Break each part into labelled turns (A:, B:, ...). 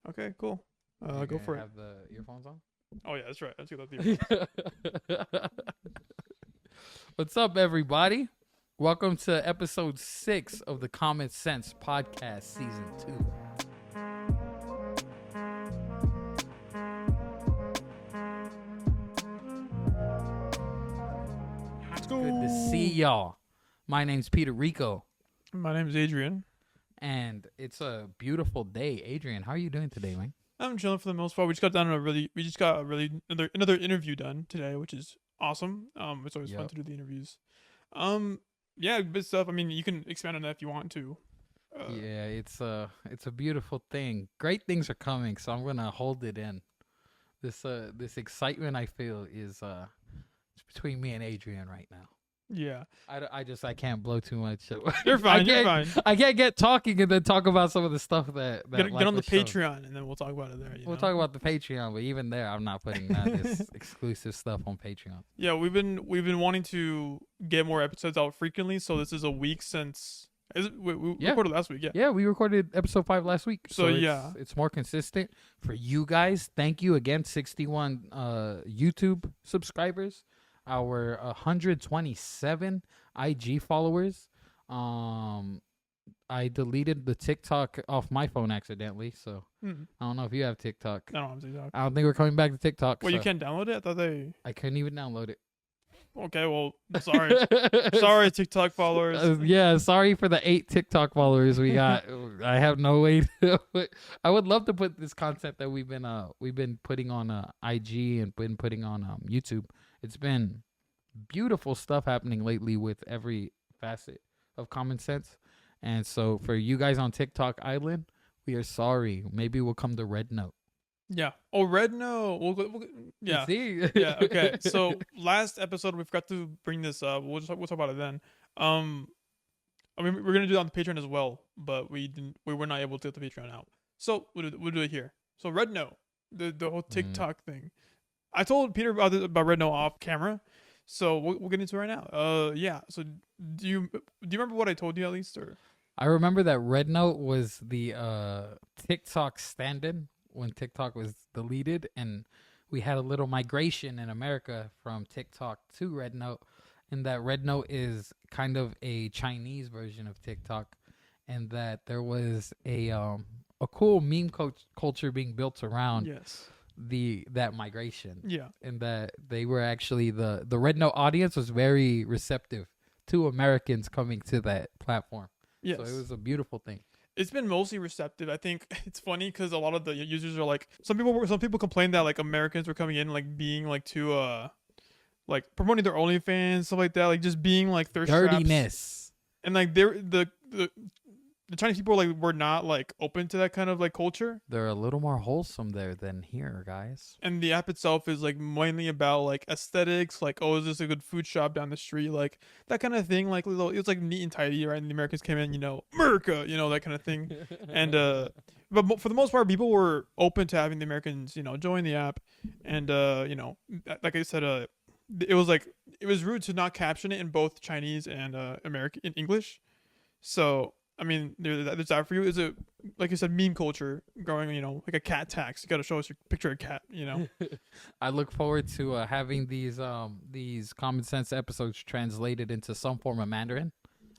A: Okay, cool.
B: Are you
A: Go
B: gonna
A: for it.
B: have the earphones on?
A: Oh yeah, that's right. Let's get that.
B: What's up, everybody? Welcome to episode 6 of the Common Sense Podcast, season 2.
A: Let's go.
B: Good to see y'all. My name's Peter Rico,
A: My name is Adrian.
B: and it's a beautiful day. Adrian, how are you doing today, man?
A: I'm chilling for the most part. We just got a really another interview done today, which is awesome. It's always fun
B: Yep.
A: to do the interviews. Um, yeah, good stuff. I mean, you can expand on that if you want to.
B: Yeah, it's a beautiful thing. Great things are coming, so I'm gonna hold it in. This excitement I feel is it's between me and Adrian right now.
A: Yeah,
B: I can't blow too much.
A: you're fine. You're fine.
B: I can't get talking and then talk about some of the stuff that
A: Get
B: like
A: on the
B: show.
A: Patreon, and then we'll talk about it there.
B: We'll talk about the Patreon, but even there, I'm not putting this exclusive stuff on Patreon.
A: Yeah, we've been wanting to get more episodes out frequently. So this is a week since we
B: Yeah.
A: recorded last week. Yeah.
B: Yeah, we recorded episode 5 last week,
A: So,
B: it's,
A: yeah.
B: it's more consistent for you guys. Thank you again, 61 YouTube subscribers, our 127 IG followers. I deleted the TikTok off my phone accidentally, so
A: Hmm.
B: I don't know if you have TikTok.
A: I don't know what I'm saying.
B: I don't think we're coming back to TikTok.
A: Well, you
B: so
A: can't download it. I thought they.
B: I couldn't even download it.
A: Okay, well, sorry, sorry, TikTok followers.
B: Yeah, sorry for the 8 TikTok followers we got. I have no way to. I would love to put this content that we've been putting on IG and been putting on YouTube. It's been beautiful stuff happening lately with every facet of Common Sense. And so for you guys on TikTok Island, we are sorry. Maybe we'll come to Red Note.
A: Yeah. Oh, Red No. Yeah.
B: See?
A: Yeah. Okay. So last episode we forgot to bring this up. We'll talk about it then. I mean we're gonna do it on the Patreon as well, but we were not able to get the Patreon out. So we'll do it here. So Red No, the whole TikTok thing. I told Peter about Red No off camera, so we'll get into it right now. Yeah. So do you remember what I told you at least, or?
B: I remember that Red Note was the TikTok stand-in when TikTok was deleted, and we had a little migration in America from TikTok to Red Note, and that Red Note is kind of a Chinese version of TikTok, and that there was a cool meme culture being built around
A: Yes.
B: that migration,
A: Yeah.
B: and that they were actually the Red Note audience was very receptive to Americans coming to that platform.
A: Yes.
B: So it was a beautiful thing.
A: It's been mostly receptive. I think it's funny because a lot of the users are like, some people complain that like Americans were coming in like being like too like promoting their OnlyFans, stuff like that, like just being like thirst traps.
B: Dirtiness.
A: And like the Chinese people like were not like open to that kind of like culture.
B: They're a little more wholesome there than here, guys.
A: And the app itself is like mainly about like aesthetics, like, oh, is this a good food shop down the street, like that kind of thing. Like little, it was like neat and tidy, right? And the Americans came in, America, that kind of thing. And but for the most part, people were open to having the Americans, join the app. And like I said, it was rude to not caption it in both Chinese and American in English. So I mean, there's that for you. Is it, like you said, meme culture growing? Like a cat tax. You got to show us your picture of a cat.
B: I look forward to having these Common Sense episodes translated into some form of Mandarin.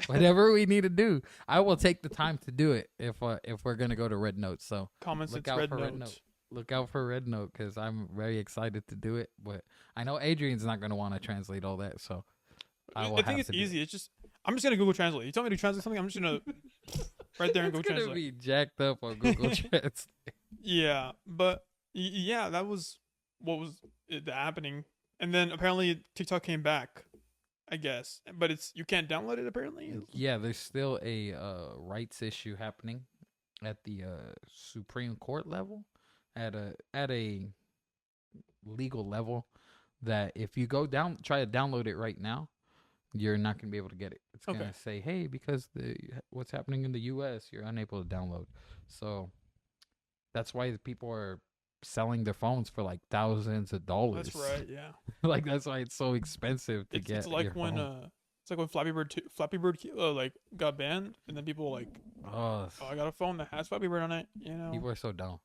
B: Whatever we need to do, I will take the time to do it if we're gonna go to Red Note. So
A: Common
B: look
A: Sense
B: out
A: Red
B: for Red
A: Note.
B: Note. Look out for Red Note because I'm very excited to do it. But I know Adrian's not gonna want to translate all that, so
A: I think it's easy. It's just I'm just gonna Google Translate. You tell me to translate something, I'm just gonna right there and go
B: it's gonna
A: translate.
B: be jacked up on Google Translate.
A: Yeah, but yeah, that was what was happening. And then apparently TikTok came back, I guess. But you can't download it apparently.
B: Yeah, there's still a rights issue happening at the Supreme Court level, at a legal level, that if you try to download it right now, you're not gonna be able to get it. It's gonna say, hey, because what's happening in the U.S., you're unable to download. So that's why the people are selling their phones for like thousands of dollars.
A: That's right. Yeah.
B: Like that's why it's so expensive to get.
A: It's like
B: your
A: when
B: phone.
A: it's like when Flappy Bird like got banned, and then people were like,
B: Oh,
A: I got a phone that has Flappy Bird on it.
B: people are so dumb.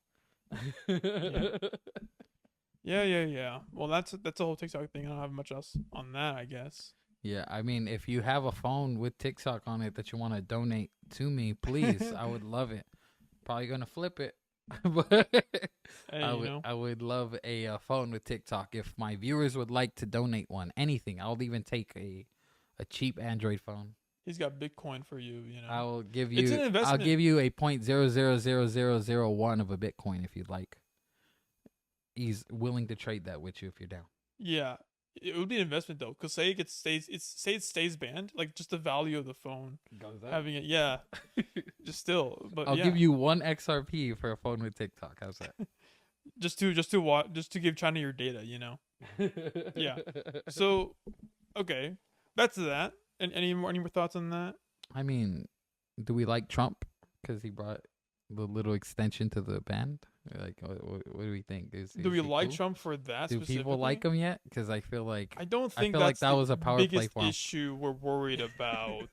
A: Yeah. Yeah. Well, that's a whole TikTok thing. I don't have much else on that, I guess.
B: Yeah, I mean, if you have a phone with TikTok on it that you want to donate to me, please, I would love it. Probably gonna flip it, but
A: Hey,
B: I would love a phone with TikTok. If my viewers would like to donate one, anything, I'll even take a cheap Android phone.
A: he's got Bitcoin for you. It's an
B: I'll
A: investment.
B: give you a 0.000001 of a Bitcoin if you'd like. He's willing to trade that with you if you're down.
A: Yeah, it would be an investment though, because say it stays banned, like just the value of the phone
B: Goes up.
A: having it. Yeah, just still, but
B: I'll
A: yeah,
B: give you one XRP for a phone with TikTok. How's that?
A: just to give China your data. Yeah. So okay, that's that. And any more thoughts on that?
B: I mean, do we like Trump because he brought the little extension to the band? Like, what do we think?
A: Do we
B: he
A: like
B: cool?
A: Trump for that
B: Do people
A: specifically?
B: like him yet? Because
A: I don't
B: I
A: think
B: feel like
A: that's
B: that
A: the
B: was a power play
A: biggest
B: for him.
A: issue we're worried about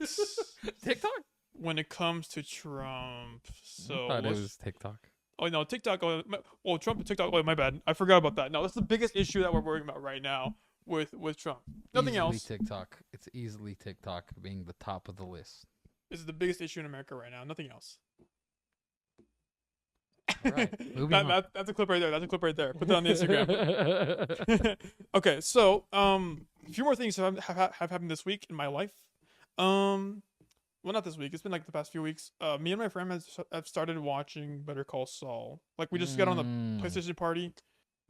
B: TikTok.
A: when it comes to Trump.
B: I thought it was TikTok.
A: Oh no, TikTok. Trump and TikTok. Oh, my bad. I forgot about that. No, that's the biggest issue that we're worrying about right now with Trump. Nothing
B: Easily
A: else.
B: TikTok. It's easily TikTok being the top of the list.
A: This is the biggest issue in America right now. Nothing else.
B: All right, moving on.
A: That's a clip right there. That's a clip right there. Put that on the Instagram. Okay, so a few more things have happened this week in my life. Well, not this week. It's been like the past few weeks. Me and my friend have started watching Better Call Saul. Like we just got on the PlayStation party.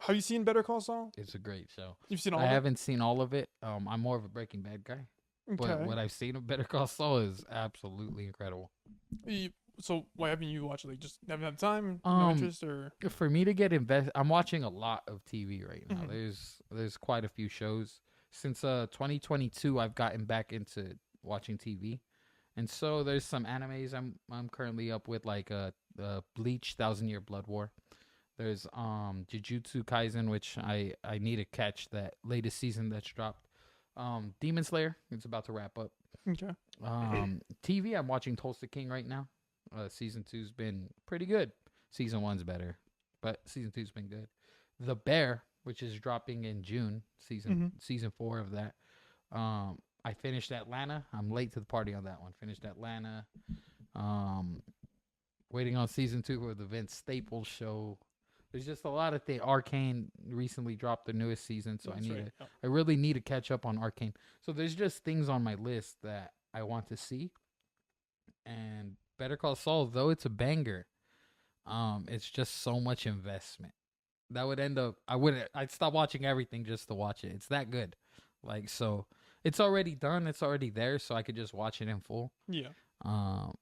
A: Have you seen Better Call Saul?
B: It's a great show.
A: You've seen all
B: I
A: of it?
B: haven't seen all of it. I'm more of a Breaking Bad guy. But
A: Okay.
B: what I've seen of Better Call Saul is absolutely incredible.
A: So why haven't you watched it? Like just haven't had time, no interest, or
B: For me to get invested, I'm watching a lot of TV right now.
A: Mhm.
B: There's quite a few shows. Since 2022, I've gotten back into watching TV, and so there's some animes I'm currently up with, like Bleach, Thousand Year Blood War. There's Jujutsu Kaisen, which I need to catch that latest season that's dropped. Demon Slayer, it's about to wrap up.
A: Okay.
B: TV, I'm watching Tulsa King right now. Season 2's been pretty good. Season 1's better, but season 2's been good. The Bear, which is dropping in June, season 4 of that. I finished Atlanta. I'm late to the party on that one. Finished Atlanta. Waiting on season 2 of the Vince Staples show. There's just a lot of things. Arcane recently dropped the newest season, so
A: That's right. Yep.
B: I really need to catch up on Arcane. So there's just things on my list that I want to see. And Better Call Saul, though it's a banger, it's just so much investment. That would end up I'd stop watching everything just to watch it. It's that good. Like, so it's already done, it's already there, so I could just watch it in full.
A: Yeah.
B: I'm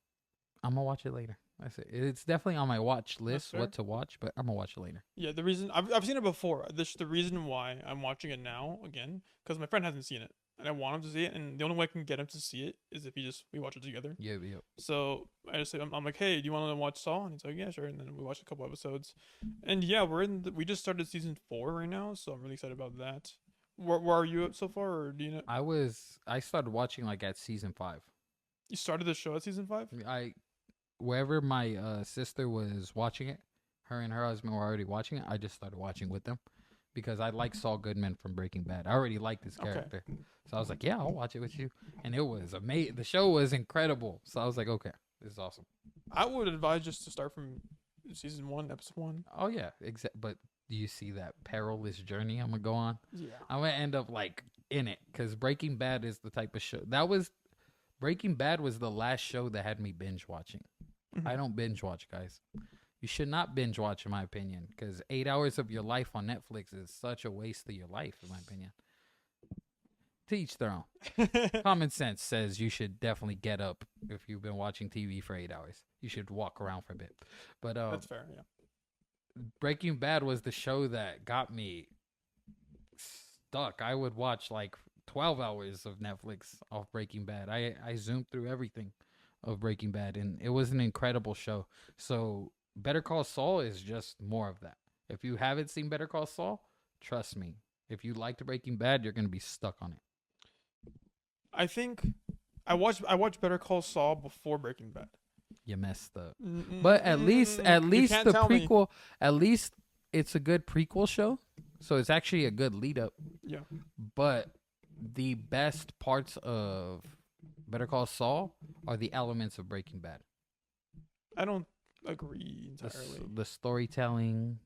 B: gonna watch it later. That's it. It's definitely on my watch list,
A: fair.
B: what to watch, but I'm gonna watch it later.
A: Yeah. The reason I've seen it before. The reason why I'm watching it now again because my friend hasn't seen it and I want him to see it, and the only way I can get him to see it is if we watch it together.
B: Yeah.
A: So I just say I'm like, hey, do you want to watch Saw? And he's like, yeah, sure. And then we watched a couple episodes, and yeah, we just started season 4 right now, so I'm really excited about that. Where are you at so far, or do you know?
B: I started watching like at season 5.
A: You started the show at season 5?
B: Wherever my sister was watching it, her and her husband were already watching it. I just started watching with them because I like Saul Goodman from Breaking Bad. I already liked his character, so I was like, yeah, I'll watch it with you. And it was amazing. The show was incredible. So I was like, okay, this is awesome.
A: I would advise just to start from season 1, episode 1.
B: Oh yeah, but do you see that perilous journey I'm gonna go on?
A: Yeah.
B: I'm gonna end up like in it because Breaking Bad is the type of show Breaking Bad was the last show that had me binge watching.
A: Mhm.
B: I don't binge watch, guys. You should not binge watch, in my opinion, because 8 hours of your life on Netflix is such a waste of your life, in my opinion. To each their own. Common sense says you should definitely get up if you've been watching TV for 8 hours. You should walk around for a bit. But
A: That's fair. Yeah.
B: Breaking Bad was the show that got me stuck. I would watch like 12 hours of Netflix off Breaking Bad. I zoomed through everything of Breaking Bad, and it was an incredible show. So Better Call Saul is just more of that. If you haven't seen Better Call Saul, trust me. If you liked Breaking Bad, you're going to be stuck on it.
A: I think I watched Better Call Saul before Breaking Bad.
B: you messed up. But at
A: You
B: least
A: can't
B: the
A: tell me.
B: prequel, at least it's a good prequel show. So it's actually a good lead up.
A: Yeah,
B: But the best parts of Better Call Saul are the elements of Breaking Bad.
A: I don't agree entirely.
B: The storytelling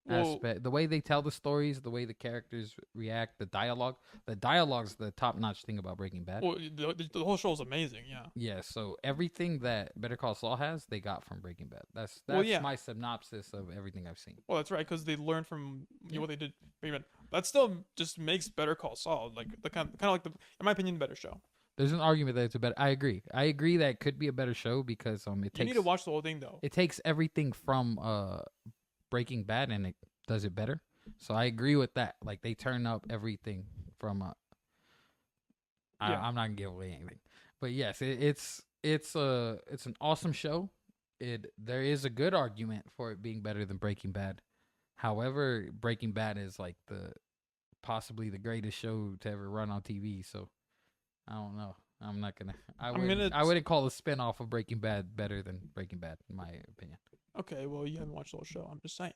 A: Well,
B: aspect, the way they tell the stories, the way the characters react, the dialogue. The dialogue's the top notch thing about Breaking Bad.
A: the whole show is amazing. Yeah.
B: Yeah, so everything that Better Call Saul has, they got from Breaking Bad.
A: Well,
B: That's
A: yeah.
B: my synopsis of everything I've seen.
A: Well, that's right, because they learned from
B: Yeah.
A: what they did. But that still just makes Better Call Saul like the kind of like the, in my opinion, better show.
B: There's an argument that it's a better. I agree. I agree that it could be a better show because
A: You need to watch the whole thing though.
B: it takes everything from Breaking Bad and it does it better. So I agree with that. Like they turn up everything from
A: Yeah.
B: I'm not gonna give away anything, but yes, it's an awesome show. There is a good argument for it being better than Breaking Bad. However, Breaking Bad is like possibly the greatest show to ever run on TV. So I don't know. I'm not gonna. I wouldn't call a spinoff of Breaking Bad better than Breaking Bad, in my opinion.
A: Okay, well, you haven't watched the whole show. I'm just saying.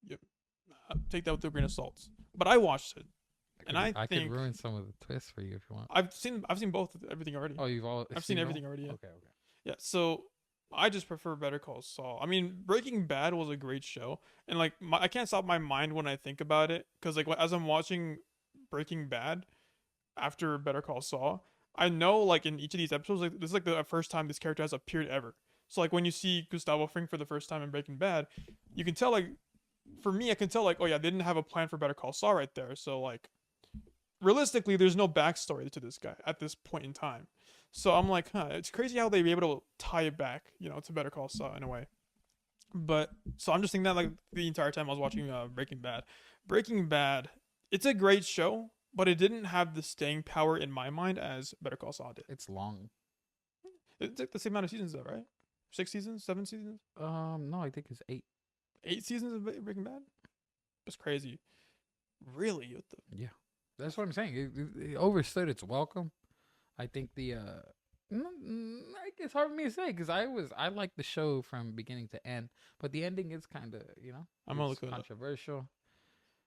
A: You take that with a grain of salt. But I watched it, and I
B: could
A: think
B: ruin some of the twists for you if you want.
A: I've seen both everything already.
B: Oh,
A: I've seen everything already. Yeah.
B: Okay.
A: Yeah. So I just prefer Better Call Saul. I mean, Breaking Bad was a great show, and like I can't stop my mind when I think about it, because like as I'm watching Breaking Bad after Better Call Saul, I know like in each of these episodes, like this is like the first time this character has appeared ever. So like when you see Gustavo Fring for the first time in Breaking Bad, you can tell like, for me, I can tell like, oh yeah, they didn't have a plan for Better Call Saul right there. So like realistically, there's no backstory to this guy at this point in time. So I'm like, it's crazy how they be able to tie it back, to Better Call Saul in a way. But so I'm just thinking that like the entire time I was watching Breaking Bad. Breaking Bad, it's a great show, but it didn't have the staying power in my mind as Better Call Saul did.
B: It's long.
A: It's like the same amount of seasons though, right? 6 seasons, 7 seasons,
B: No, I think it's 8.
A: 8 seasons of Breaking Bad. That's crazy. Really? What the...
B: Yeah, that's what I'm saying. It overstood its welcome. I think it's hard for me to say because I like the show from beginning to end, but the ending is kind of
A: I'm gonna look
B: controversial.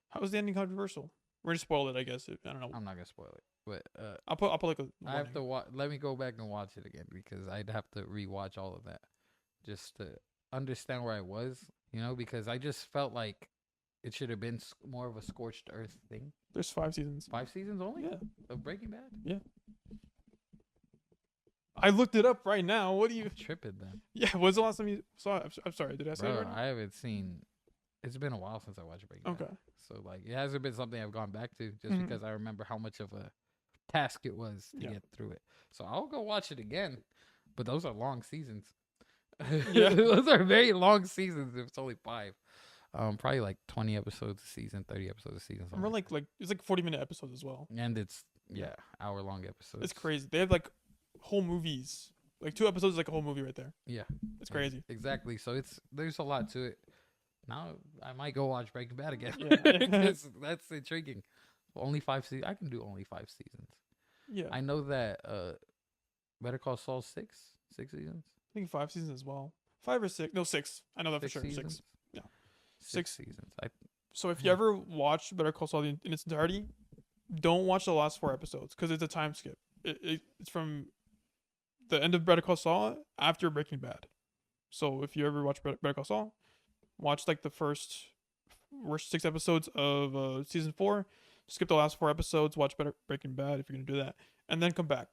A: How was the ending controversial? We're gonna spoil it, I guess. I don't know.
B: I'm not gonna spoil it, but
A: I'll put like a.
B: I have to let me go back and watch it again because I'd have to rewatch all of that just to understand where I was, because I just felt like it should have been more of a scorched earth thing.
A: There's 5 seasons.
B: 5 seasons only?
A: Yeah.
B: Of Breaking Bad?
A: Yeah. I looked it up right now. What do you...
B: I'm tripping then.
A: Yeah, when's the last time you saw it? I'm sorry, did I say it right now?
B: I haven't seen... It's been a while since I watched Breaking Bad.
A: Okay.
B: So, like, it hasn't been something I've gone back to just because I remember how much of a task it was to get through it. So, I'll go watch it again. But those are long seasons.
A: Yeah.
B: Those are very long seasons if it's only 5. Probably like 20 episodes a season, 30 episodes a season.
A: I remember like it's like 40-minute episodes as well.
B: And it's, hour-long episodes.
A: It's crazy. They have like whole movies. Like 2 episodes is like a whole movie right there.
B: Yeah.
A: It's crazy.
B: Exactly. So there's a lot to it. Now I might go watch Breaking Bad again.
A: Yeah.
B: That's intriguing. Only 5 seasons. I can do only 5 seasons.
A: Yeah.
B: I know that Better Call Saul 6 seasons.
A: I think 5 seasons as well. 5 or 6? No, 6. I know that for sure.
B: Seasons?
A: 6. Yeah.
B: 6 seasons.
A: So if you ever watch Better Call Saul in its entirety, don't watch the last 4 episodes because it's a time skip. It's from the end of Better Call Saul after Breaking Bad. So if you ever watch Better Call Saul, watch like the first 6 episodes of season 4. Skip the last 4 episodes. Watch Breaking Bad if you're gonna do that, and then come back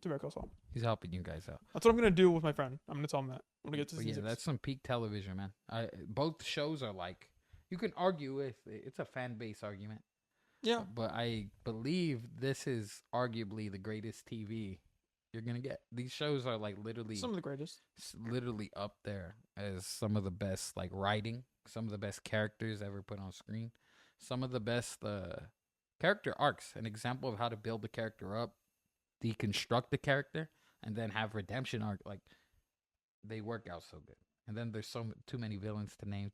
A: to Better Call Saul.
B: He's helping you guys out.
A: That's what I'm gonna do with my friend. I'm gonna tell him that. I'm gonna get to season 6.
B: That's some peak television, man. Both shows are like you can argue with. It's a fan base argument.
A: Yeah,
B: but I believe this is arguably the greatest TV you're gonna get. These shows are like literally
A: some of the greatest,
B: literally up there as some of the best like writing, some of the best characters ever put on screen, some of the best character arcs. An example of how to build the character up, deconstruct the character, and then have redemption arc. Like they work out so good. And then there's too many villains to name.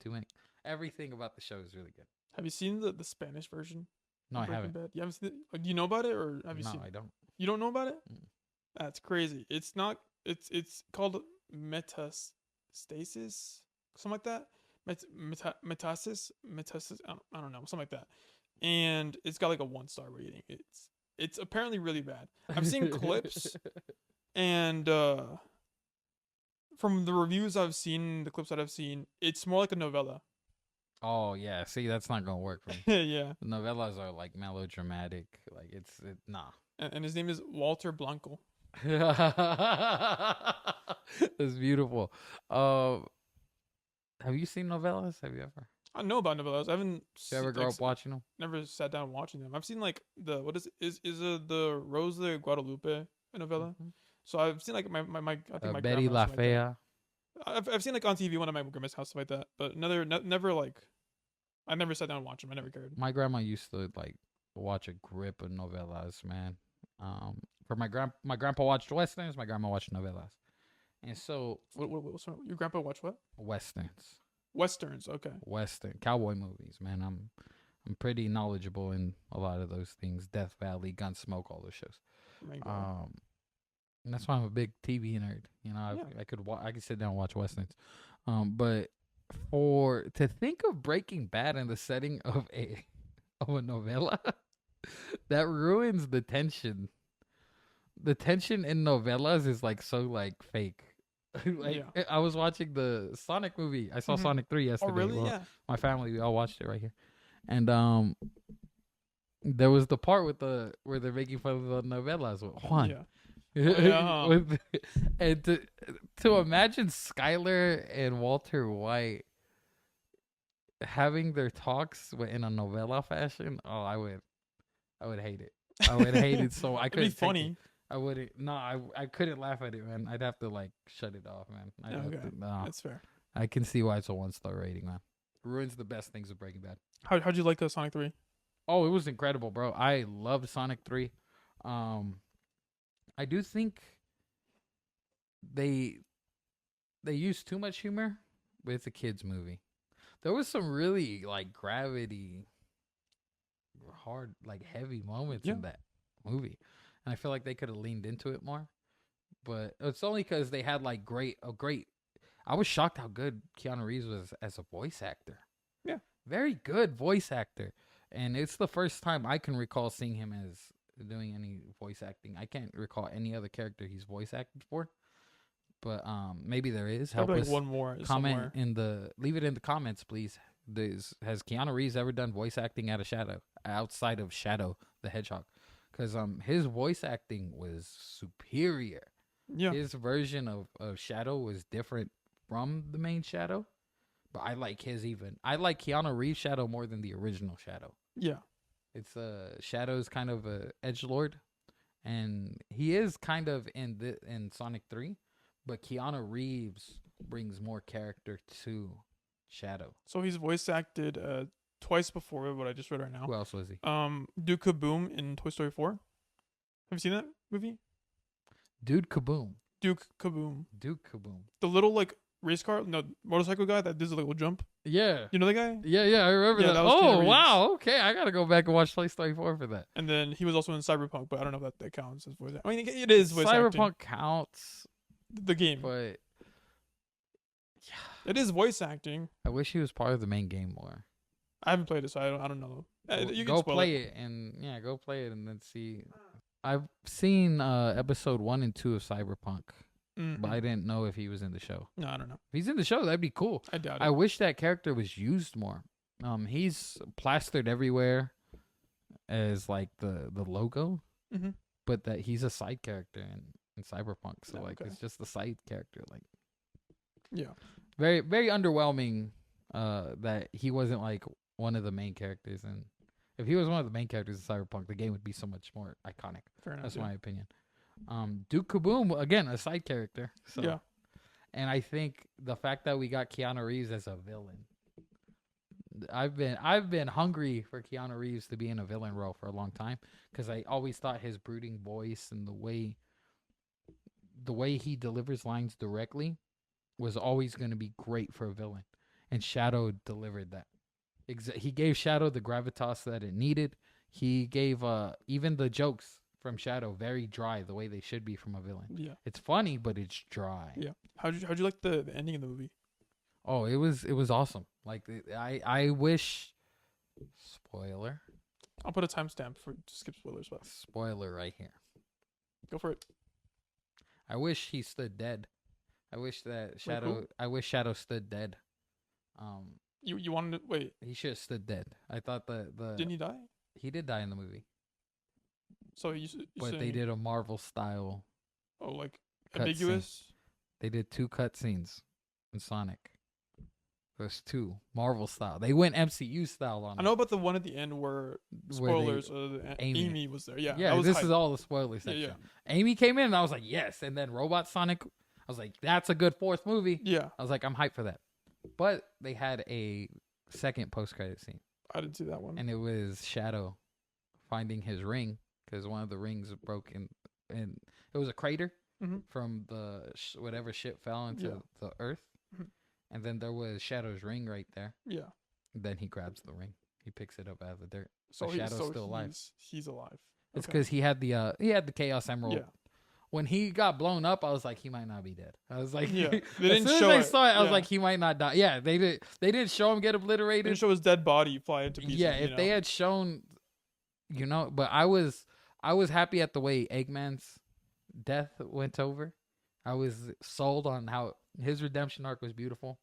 B: Everything about the show is really good.
A: Have you seen the Spanish version?
B: No, I haven't.
A: Bad? You haven't seen it? Do you know about it, or have you seen it?
B: No, I don't.
A: You don't know about it? That's crazy. It's not. It's called metastasis, something like that. Metastasis. I don't know, something like that. And it's got like a 1 star rating. It's apparently really bad. I've seen clips, and from the reviews I've seen, the clips that I've seen, it's more like a novella.
B: Oh yeah, see that's not gonna work for me.
A: Yeah.
B: The novellas are like melodramatic. Like nah.
A: And his name is Walter Blanco.
B: That's beautiful. Um, have you seen novellas? Have you ever?
A: I know about novellas. I haven't
B: Did you ever grow
A: like
B: up watching them?
A: never sat down watching them. I've seen like the what is the Rose de Guadalupe novella.
B: Mm-hmm.
A: So I've seen like my I think my
B: Betty
A: grandma or
B: La
A: something like that.
B: Fea.
A: I've seen like on TV one of my grandma's house stuff like that, but never like I never sat down and watched them. I never cared.
B: My grandma used to like watch a grip of novellas, man. For my grandpa watched westerns. My grandma watched novellas, and so
A: Sorry, your grandpa watched what?
B: westerns,
A: Westerns. Okay.
B: western cowboy movies, man. I'm pretty knowledgeable in a lot of those things. Death Valley, Gunsmoke, all those shows.
A: Mango.
B: And that's why I'm a big TV nerd. You know,
A: Yeah.
B: I could sit down and watch westerns. But to think of Breaking Bad in the setting of a novella, that ruins the tension. The tension in novellas is like so like fake. Like
A: Yeah.
B: I was watching the Sonic movie. I saw
A: Mhm.
B: Sonic 3
A: Oh
B: yesterday.
A: really?
B: Well,
A: Yeah.
B: my family we all watched it right here. And there was the part with where they're making fun of the novellas with Juan.
A: Yeah. Yeah.
B: With, and to imagine Skylar and Walter White having their talks in a novella fashion, oh, I would hate it. I would hate it so I
A: It'd be
B: couldn't take
A: funny.
B: it. I wouldn't. No, I couldn't laugh at it, man. I'd have to like shut it off, man.
A: Okay.
B: No,
A: That's fair.
B: I can see why it's a 1 star rating, man. Ruins the best things of Breaking Bad.
A: How'd you like Sonic 3?
B: Oh, it was incredible, bro. I loved Sonic 3. I do think they used too much humor, but it's a kids movie. There was some really like gravity, hard, like heavy moments
A: Yeah.
B: in that movie, and I feel like they could have leaned into it more. But it's only because they had like great. I was shocked how good Keanu Reeves was as a voice actor.
A: Yeah.
B: Very good voice actor, and it's the first time I can recall seeing him as doing any voice acting. I can't recall any other character he's voice acted for. But maybe there is. Help
A: Probably
B: us.
A: like one more
B: Comment
A: somewhere.
B: leave it in the comments, please. Has Keanu Reeves ever done voice acting outside of Shadow the Hedgehog? Because his voice acting was superior.
A: Yeah.
B: His version of Shadow was different from the main Shadow, but I like Keanu Reeves Shadow more than the original Shadow.
A: Yeah.
B: It's Shadow's kind of a edgelord, and he is kind of in Sonic 3, but Keanu Reeves brings more character to Shadow.
A: So he's voice acted twice before what I just read right now.
B: Who else was he?
A: Duke Kaboom in Toy Story 4. Have you seen that movie?
B: Dude Kaboom.
A: Duke Kaboom.
B: Duke Kaboom.
A: The little like race car, no, motorcycle guy that does a little jump.
B: Yeah.
A: You know the guy?
B: Yeah, I remember
A: Yeah,
B: that.
A: that was Keanu
B: Oh,
A: Reeves.
B: wow. Okay, I gotta go back and watch Toy Story 4 for that.
A: And then he was also in Cyberpunk, but I don't know if that counts as voice. I mean, it is voice acting.
B: Cyberpunk counts,
A: The game,
B: but
A: it is voice acting.
B: I wish he was part of the main game more.
A: I haven't played it, so I don't know. You can
B: Go
A: spoil
B: play it go play it and then see. I've seen episode 1 and 2 of Cyberpunk,
A: Mm-hmm.
B: but I didn't know if he was in the show.
A: No, I don't know.
B: If he's in the show, that'd be cool.
A: I doubt it.
B: I wish that character was used more. He's plastered everywhere as like the logo,
A: Mm-hmm.
B: but that he's a side character in Cyberpunk. So
A: Oh,
B: like
A: okay.
B: it's just a side character. Like
A: Yeah.
B: very very underwhelming. That he wasn't like one of the main characters, and if he was one of the main characters in Cyberpunk, the game would be so much more iconic.
A: Fair enough.
B: That's
A: yeah.
B: my opinion. Duke Kaboom, again, a side character. So.
A: Yeah.
B: And I think the fact that we got Keanu Reeves as a villain, I've been hungry for Keanu Reeves to be in a villain role for a long time because I always thought his brooding voice and the way he delivers lines directly was always going to be great for a villain. And Shadow delivered that. He gave Shadow the gravitas that it needed. He gave even the jokes from Shadow very dry, the way they should be from a villain.
A: Yeah.
B: It's funny, but it's dry.
A: Yeah. How'd you like the ending of the movie?
B: Oh, it was awesome. Like I wish. Spoiler.
A: I'll put a timestamp for to skip spoilers, but
B: Spoiler right here.
A: go for it.
B: I wish he stood dead. I wish that Shadow.
A: who?
B: I wish Shadow stood dead.
A: You wanted to wait?
B: He should have stood dead. I thought the
A: Didn't he die?
B: he did die in the movie,
A: So you
B: but they
A: saying,
B: did a Marvel style
A: oh, like
B: cut scene.
A: ambiguous?
B: They did 2 cut scenes in Sonic. There's 2 Marvel style. They went MCU style on
A: I
B: it.
A: know about the one at the end where
B: Where they-
A: spoilers. Amy was there. Yeah.
B: Yeah,
A: that was
B: this
A: hype.
B: is all the spoiler
A: Yeah,
B: section.
A: yeah,
B: Amy came in and I was like, yes. And then Robot Sonic, I was like, that's a good 4th movie.
A: yeah.
B: I was like, I'm hyped for that. But they had a second post-credit scene.
A: I didn't see that one.
B: And it was Shadow finding his ring because one of the rings broke and it was a crater
A: Mhm.
B: from the whatever ship fell into
A: Yeah.
B: the earth.
A: Mhm.
B: And then there was Shadow's ring right there.
A: Yeah.
B: Then he grabs the ring. He picks it up out of the dirt.
A: So,
B: So Shadow's still alive.
A: He's alive.
B: It's
A: Okay.
B: because he had the Chaos Emerald.
A: Yeah.
B: When he got blown up, I was like, he might not be dead. I was like,
A: Yeah. They
B: as
A: didn't
B: soon as
A: show
B: I
A: it.
B: saw it, I was
A: Yeah.
B: like, he might not die. Yeah, they did. They didn't show him get
A: They
B: obliterated.
A: didn't show his dead body fly into pieces.
B: Yeah, if they had shown, but I was happy at the way Eggman's death went over. I was sold on how his redemption arc was beautiful.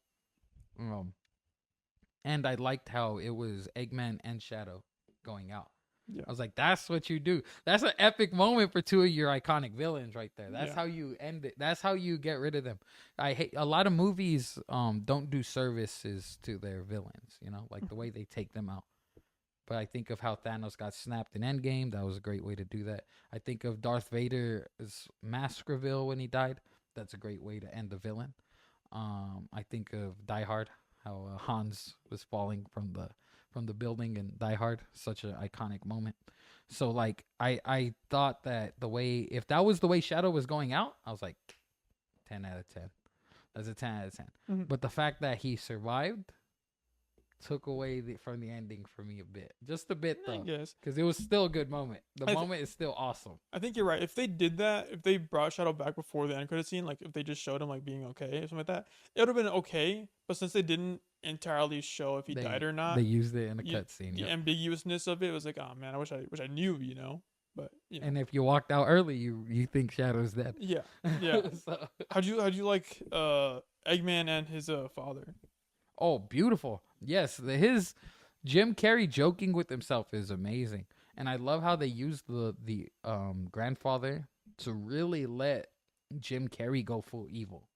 B: And I liked how it was Eggman and Shadow going out.
A: Yeah.
B: I was like, that's what you do. That's an epic moment for 2 of your iconic villains right there. That's
A: Yeah.
B: how you end it. That's how you get rid of them. I hate a lot of movies don't do services to their villains, like the way they take them out. But I think of how Thanos got snapped in Endgame. That was a great way to do that. I think of Darth Vader's mask reveal when he died. That's a great way to end the villain. I think of Die Hard, how Hans was falling from the building in Die Hard, such an iconic moment. So like I thought that if that was the way Shadow was going out, I was like 10 out of 10. That's a 10 out of 10.
A: Mhm.
B: But the fact that he survived took away from the ending for me a bit. Just a bit
A: I
B: though.
A: guess.
B: Because it was still a good moment. The
A: I
B: moment is still awesome.
A: I think you're right. If they did that, if they brought Shadow back before the end credit scene, like if they just showed him like being okay or something like that, it would have been okay. But since they didn't entirely show if he died or not,
B: They used it in a
A: you-
B: cutscene.
A: the
B: Yep.
A: ambiguousness of it was like, oh man, I wish I knew, But
B: And if you walked out early, you think Shadow's dead.
A: yeah, yeah.
B: So-
A: How'd you like Eggman and his father?
B: Oh, beautiful. Yes, his Jim Carrey joking with himself is amazing. And I love how they used the grandfather to really let Jim Carrey go full evil.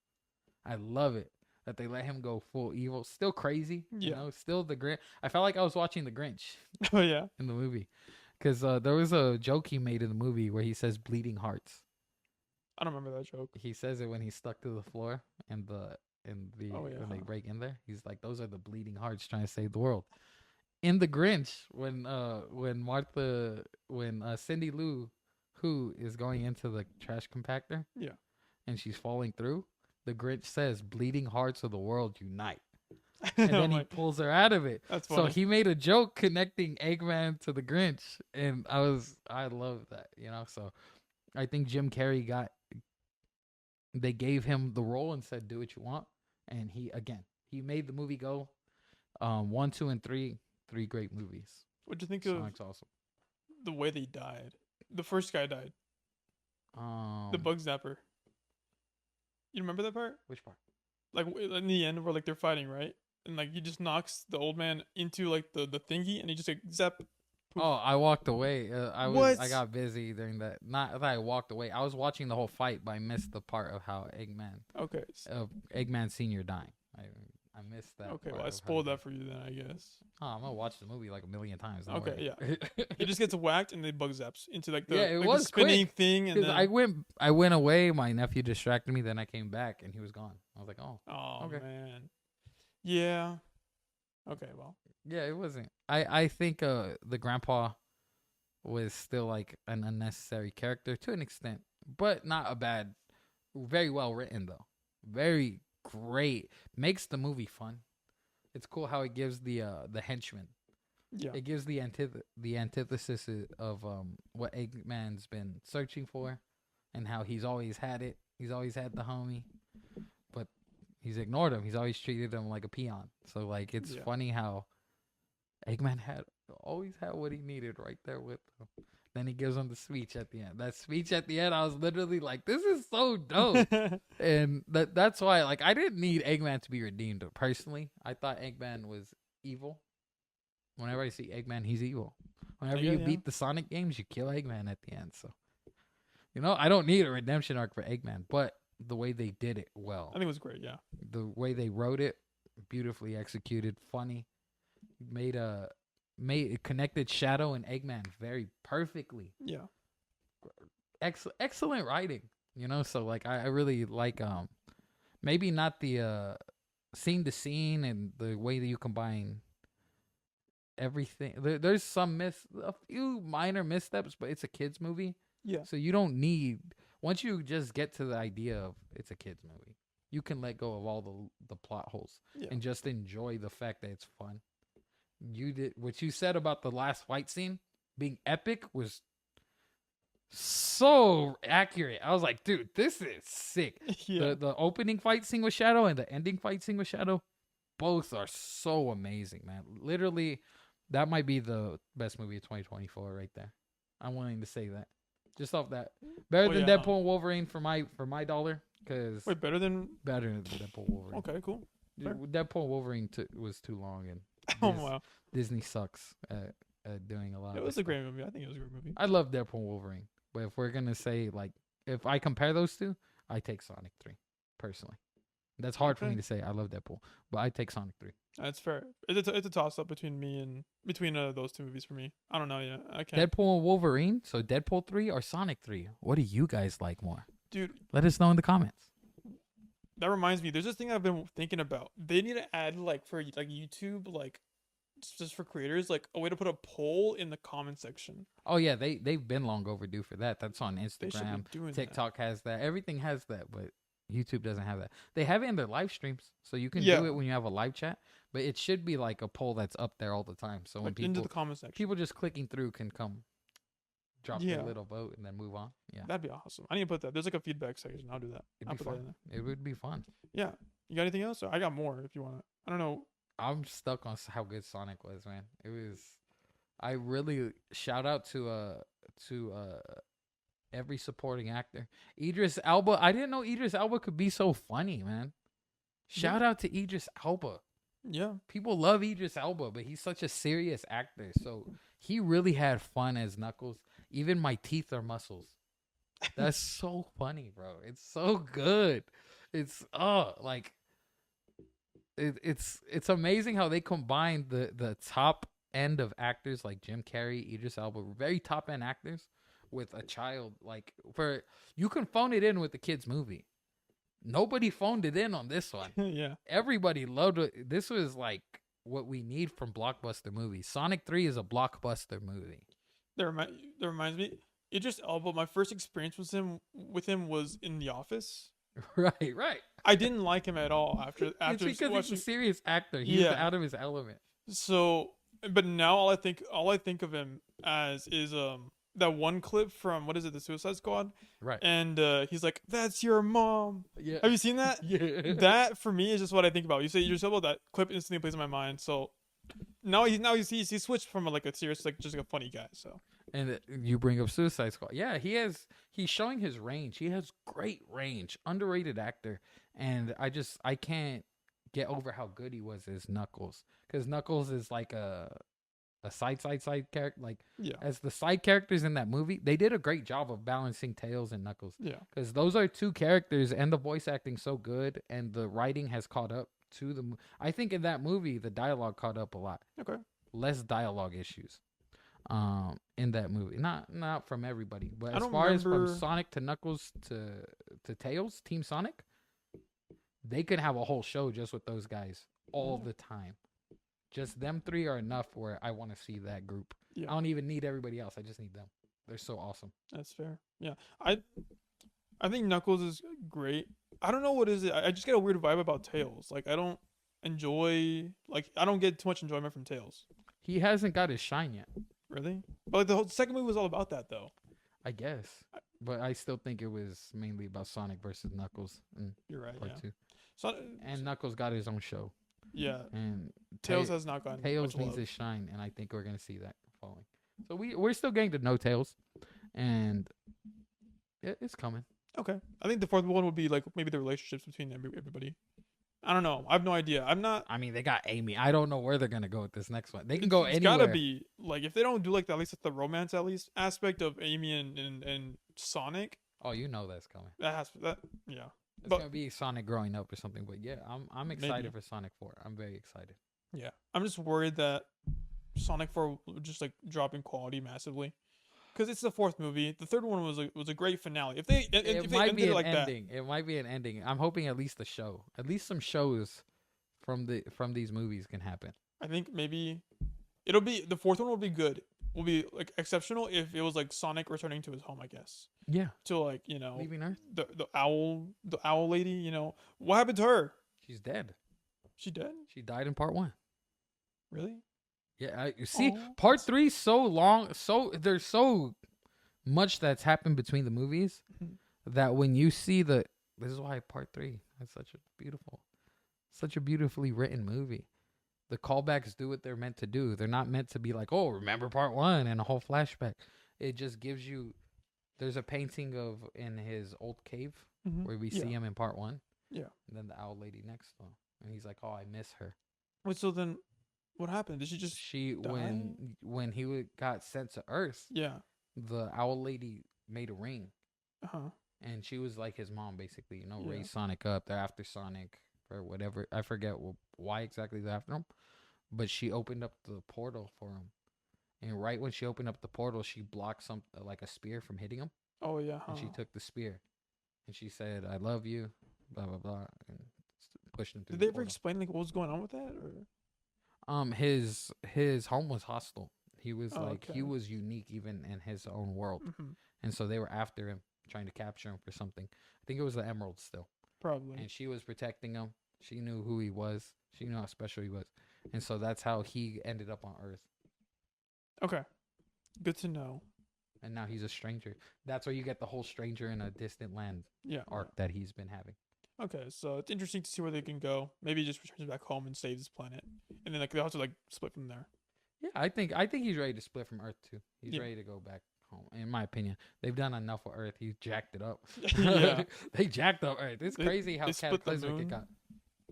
B: I love it that they let him go full evil. Still crazy,
A: Yeah.
B: still the Grinch. I felt like I was watching the Grinch
A: Oh yeah,
B: in the movie. Because there was a joke he made in the movie where he says bleeding hearts.
A: I don't remember that joke.
B: He says it when he's stuck to the floor and
A: Oh, yeah,
B: when they
A: huh.
B: break in there. He's like, those are the bleeding hearts trying to save the world. In the Grinch, when Cindy Lou Who is going into the trash compactor,
A: Yeah.
B: and she's falling through, the Grinch says, "Bleeding hearts of the world unite." And then
A: I'm
B: he
A: like,
B: pulls her out of it.
A: that's
B: So
A: funny.
B: he made a joke connecting Eggman to the Grinch, and I love that, So I think Jim Carrey they gave him the role and said, "Do what you want," and he made the movie go. 1, 2, and 3 great movies.
A: What'd you think
B: Sonic's
A: of
B: awesome.
A: the way they died? The first guy died. The bug zapper. You remember that part?
B: Which part?
A: Like in the end, where like they're fighting, right? And like he just knocks the old man into like the thingy, and he just like zap. Poof.
B: Oh, I walked away. I
A: What?
B: got busy during that. Not that I walked away. I was watching the whole fight, but I missed the part of how
A: Okay.
B: Eggman Senior dying. I missed that.
A: Okay.
B: part
A: Well, I
B: of how
A: spoiled
B: he
A: that for you then, I guess.
B: Oh, I'm gonna watch the movie like a million times. Don't
A: Okay,
B: worry.
A: He just gets whacked and they bug zaps into like the,
B: Yeah, it
A: like,
B: was
A: the spinning
B: quick,
A: thing, and
B: Because
A: then
B: I went away. My nephew distracted me. Then I came back and he was gone. I was like, oh,
A: oh
B: okay.
A: man, yeah. Okay, well,
B: yeah, it wasn't. I think the grandpa was still like an unnecessary character to an extent, but not a bad. Very well written though. Very great. Makes the movie fun. It's cool how it gives the henchman
A: Yeah.
B: It gives the antithesis of what Eggman's been searching for, and how he's always had it. He's always had the homie, but he's ignored him. He's always treated him like a peon. So like it's
A: Yeah.
B: funny how Eggman had always had what he needed right there with him. Then he gives him the speech at the end. That speech at the end, I was literally like, "This is so dope," and that's why like I didn't need Eggman to be redeemed. Personally, I thought Eggman was evil. Whenever I see Eggman, he's evil. Whenever
A: Yeah,
B: you
A: yeah.
B: beat the Sonic games, you kill Eggman at the end. So I don't need a redemption arc for Eggman, but the way they did it
A: I
B: well,
A: think it was great. Yeah.
B: the way they wrote it, beautifully executed, funny, made a made it connected Shadow and Eggman very perfectly.
A: Yeah.
B: Excellent writing, So like I really like maybe not the scene to scene and the way that you combine everything. There's a few minor missteps, but it's a kids movie,
A: Yeah.
B: so you don't need. Once you just get to the idea of it's a kids movie, you can let go of all the plot holes
A: Yeah.
B: and just enjoy the fact that it's fun. You did what you said about the last fight scene being epic was so accurate. I was like, dude, this is sick.
A: Yeah.
B: The opening fight scene with Shadow and the ending fight scene with Shadow, both are so amazing, man. Literally, that might be the best movie of 2024 right there. I'm willing to say that. Just off that, better
A: Oh
B: than
A: yeah.
B: Deadpool and Wolverine for my dollar, because
A: Wait, better than?
B: better than Deadpool and Wolverine.
A: Okay, cool. Fair.
B: Deadpool and Wolverine was too long, and
A: Oh wow.
B: Disney sucks at doing a lot.
A: It
B: of
A: was
B: this
A: a
B: stuff.
A: great movie. I think it was a great movie.
B: I love Deadpool and Wolverine, but if we're gonna say like, if I compare those two, I take Sonic 3 personally. That's hard for me
A: Okay.
B: to say. I love Deadpool, but I take Sonic 3.
A: That's fair. It's a toss up between me and between those two movies for me. I don't know yet. I can't.
B: Deadpool and Wolverine. So Deadpool 3 or Sonic 3? What do you guys like more?
A: Dude,
B: Let us know in the comments.
A: that reminds me. There's this thing I've been thinking about. They need to add like for like YouTube like just for creators like a way to put a poll in the comment section.
B: Oh yeah, they've been long overdue for that. That's on
A: They should be
B: Instagram.
A: doing
B: TikTok has that. Everything has that, but YouTube doesn't have that. They have it in their live streams, so you can
A: Yeah.
B: do it when you have a live chat. But it should be like a poll that's up there all the time. So
A: that.
B: when
A: Like into the comment section.
B: people just clicking through can come drop
A: Yeah.
B: their little vote and then move on. Yeah,
A: That'd be awesome. I need to put that. There's like a feedback section. I'll do that.
B: it'd
A: I'll
B: be
A: put that in
B: fun.
A: there.
B: It would be fun.
A: Yeah. You got anything else? I got more if you want to. I don't know.
B: I'm stuck on how good Sonic was, man. It was. I really shout out to every supporting actor. Idris Elba. I didn't know Idris Elba could be so funny, man. Shout out to Idris Elba.
A: Yeah.
B: People love Idris Elba, but he's such a serious actor. So he really had fun as Knuckles. Even my teeth are muscles. That's so funny, bro. It's so good. It's like it's amazing how they combine the top end of actors like Jim Carrey, Idris Elba, very top end actors with a child. Like for you can phone it in with the kids movie. Nobody phoned it in on this one.
A: Yeah.
B: Everybody loved it. This was like what we need from blockbuster movies. Sonic 3 is a blockbuster movie.
A: That reminds me. Idris Elba. My first experience with him was in The Office.
B: Right.
A: I didn't like him at all
B: It's
A: after
B: because he's
A: watching.
B: a serious actor. He's
A: Yeah.
B: out of his element.
A: So, but now all I think of him as is that one clip from what is it, the Suicide Squad,
B: Right.
A: and he's like, "That's your mom."
B: Yeah.
A: Have you seen that?
B: Yeah.
A: That for me is just what I think about. You say Idris Elba, that clip instantly plays in my mind. So he's switched from like a serious like just like a funny guy. So
B: And you bring up Suicide Squad. Yeah, he's showing his range. He has great range. Underrated actor. And I can't get over how good he was as Knuckles. Because Knuckles is like a side character. Like
A: yeah,
B: as the side characters in that movie, they did a great job of balancing Tails and Knuckles.
A: yeah,
B: Because those are two characters, and the voice acting so good, and the writing has caught up to the. I think in that movie, the dialogue caught up a lot.
A: okay,
B: Less dialogue issues. In that movie, not from everybody, but
A: I
B: as
A: don't
B: far as from
A: remember-
B: Sonic to Knuckles to Tails, Team Sonic, they could have a whole show just with those guys all the time. Just them three are enough where I want to see that group.
A: yeah.
B: I don't even need everybody else. I just need them. They're so awesome.
A: That's fair. Yeah, I think Knuckles is great. I don't know what is it. I just get a weird vibe about Tails. Like I don't. enjoy like I don't get too much enjoyment from Tails.
B: He hasn't got his shine yet.
A: Really? But like the whole second movie was all about that though.
B: I guess. But I still think it was mainly about Sonic versus Knuckles in
A: You're right.
B: part
A: Yeah.
B: two.
A: So
B: And Knuckles got his own show.
A: yeah,
B: And
A: Tails has not gotten
B: Tails
A: much
B: needs
A: love.
B: his shine, and I think we're gonna see that falling. So we're still getting to know Tails, and it's coming.
A: Okay. I think the fourth one would be like maybe the relationships between everybody. I don't know. I have no idea. I'm not.
B: I mean, they got Amy. I don't know where they're gonna go with this next one. They can
A: It's,
B: go
A: it's
B: anywhere.
A: gotta be like if they don't do like at least the romance at least aspect of Amy and Sonic.
B: Oh, you know that's coming.
A: That has that. Yeah.
B: It's
A: But
B: gonna be Sonic growing up or something. But yeah, I'm excited
A: maybe.
B: for Sonic 4. I'm very excited.
A: Yeah. I'm just worried that Sonic 4 will just like drop in quality massively. Because it's the fourth movie. The third one was a great finale. If they if
B: It
A: they
B: might
A: ended
B: be
A: it
B: an
A: like that,
B: ending. It might be an ending. I'm hoping at least at least some shows from these movies can happen.
A: I think maybe it'll be the fourth one will be good. Will be like exceptional if it was like Sonic returning to his home, I guess.
B: Yeah,
A: To like,
B: leaving Earth.
A: the owl lady, what happened to her?
B: She's dead.
A: She dead?
B: She died in part 1.
A: Really?
B: Yeah, you see,
A: Oh,
B: part 3 so long, so there's so much that's happened between the movies
A: Mhm.
B: that when you see this is why part 3 is such a beautifully written movie. The callbacks do what they're meant to do. They're not meant to be like, oh, remember part 1 and a whole flashback. It just gives you. There's a painting of in his old cave
A: Mhm.
B: where we
A: Yeah.
B: see him in part 1,
A: Yeah.
B: and then the owl lady next to him, and he's like, oh, I miss her.
A: Wait, so then what happened? Did she just
B: She
A: die?
B: when got sent to Earth,
A: Yeah.
B: the owl lady made a ring,
A: Uh-huh.
B: and she was like his mom, basically.
A: Yeah.
B: Raised Sonic up. They're after Sonic or whatever. I forget why exactly they're after him, but she opened up the portal for him, and right when she opened up the portal, she blocked some like a spear from hitting him,
A: Oh yeah.
B: and she took the spear, and she said, "I love you," blah blah blah, and pushed him through
A: Did
B: the
A: they ever
B: portal.
A: explain like what was going on with that or
B: His home was hostile. He was
A: okay.
B: he was unique even in his own world.
A: Mhm.
B: And so they were after him, trying to capture him for something. I think it was the emerald still.
A: Probably.
B: And she was protecting him. She knew who he was. She knew how special he was. And so that's how he ended up on Earth.
A: Okay. Good to know.
B: And now he's a stranger. That's where you get the whole stranger in a distant land
A: Yeah.
B: arc that he's been having.
A: Okay, so it's interesting to see where they can go. Maybe he just returns back home and saves his planet, and then like they'll have to like split from there.
B: Yeah, I think he's ready to split from Earth too. He's
A: Yeah.
B: ready to go back home. In my opinion, they've done enough with Earth. He's jacked it up.
A: Yeah.
B: They jacked up Earth. It's
A: They-
B: crazy how
A: they split the
B: cataclysmic it
A: moon.
B: got.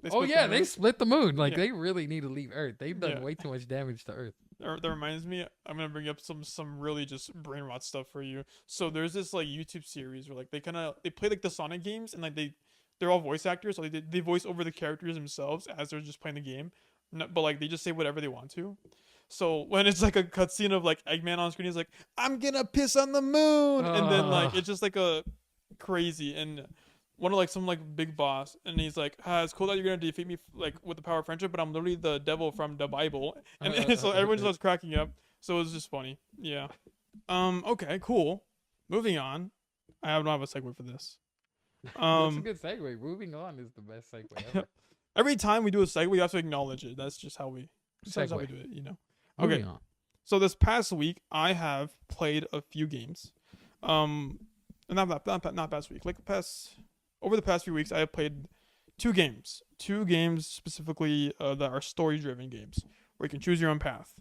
A: They
B: Oh
A: split the
B: yeah, they
A: moon.
B: split the moon. Like
A: Yeah.
B: they really need to leave Earth. They've done
A: Yeah.
B: way too much damage to Earth.
A: That reminds me. I'm gonna bring up some really just brain rot stuff for you. So there's this like YouTube series where like they play like the Sonic games and like they're all voice actors, so they voice over the characters themselves as they're just playing the game. But like they just say whatever they want to. So when it's like a cutscene of like Eggman on screen, he's like, "I'm gonna piss on the moon," and then like it's just like a crazy and one of like some like big boss, and he's like, "It's cool that you're gonna defeat me like with the power of friendship, but I'm literally the devil from the Bible," and so everyone just starts cracking up. So it was just funny. Yeah. Okay. Cool. Moving on. Don't have a segue for this.
B: That's a good segue. Moving on is the best segue ever.
A: Every time we do a segue, we have to acknowledge it. That's just how we. That's how we
B: Segue.
A: do it.
B: Moving
A: Okay.
B: on.
A: So this past week, I have played a few games. Not past week. Over the past few weeks, I have played two games. Two games specifically that are story-driven games where you can choose your own path.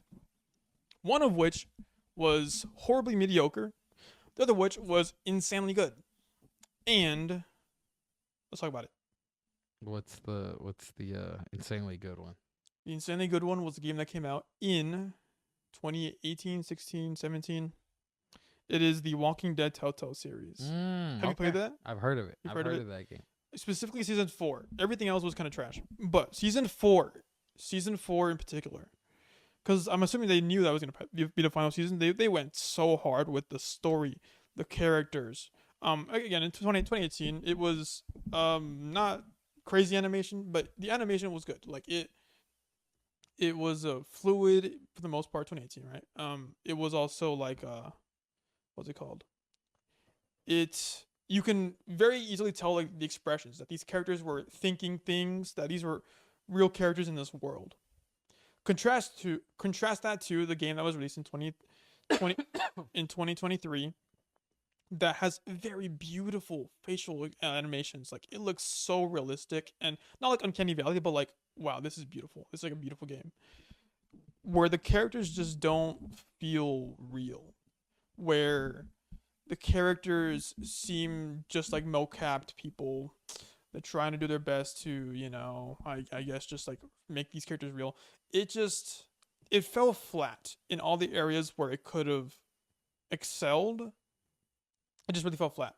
A: One of which was horribly mediocre. The other which was insanely good. And let's talk about it.
B: What's the insanely good one?
A: The insanely good one was the game that came out in 2018, 16, 17. It is the Walking Dead Telltale series. Have you played that?
B: I've heard of it.
A: You've
B: I've
A: heard
B: heard
A: of
B: of that game.
A: Specifically season 4. Everything else was kind of trash. But season 4 in particular, because I'm assuming they knew that was going to be the final season. They went so hard with the story, the characters. Again, in 2018, it was not crazy animation, but the animation was good. Like it was fluid for the most part. 2018, right? It was also like what's it called? You can very easily tell like the expressions that these characters were thinking things, that these were real characters in this world. Contrast that to the game that was released in 2020 in 2023 that has very beautiful facial animations. Like it looks so realistic and not like Uncanny Valley, but like wow, this is beautiful. It's like a beautiful game where the characters just don't feel real. Where the characters seem just like mo-capped people. They're trying to do their best to, I guess just like make these characters real. It just it fell flat in all the areas where it could have excelled. It just really fell flat.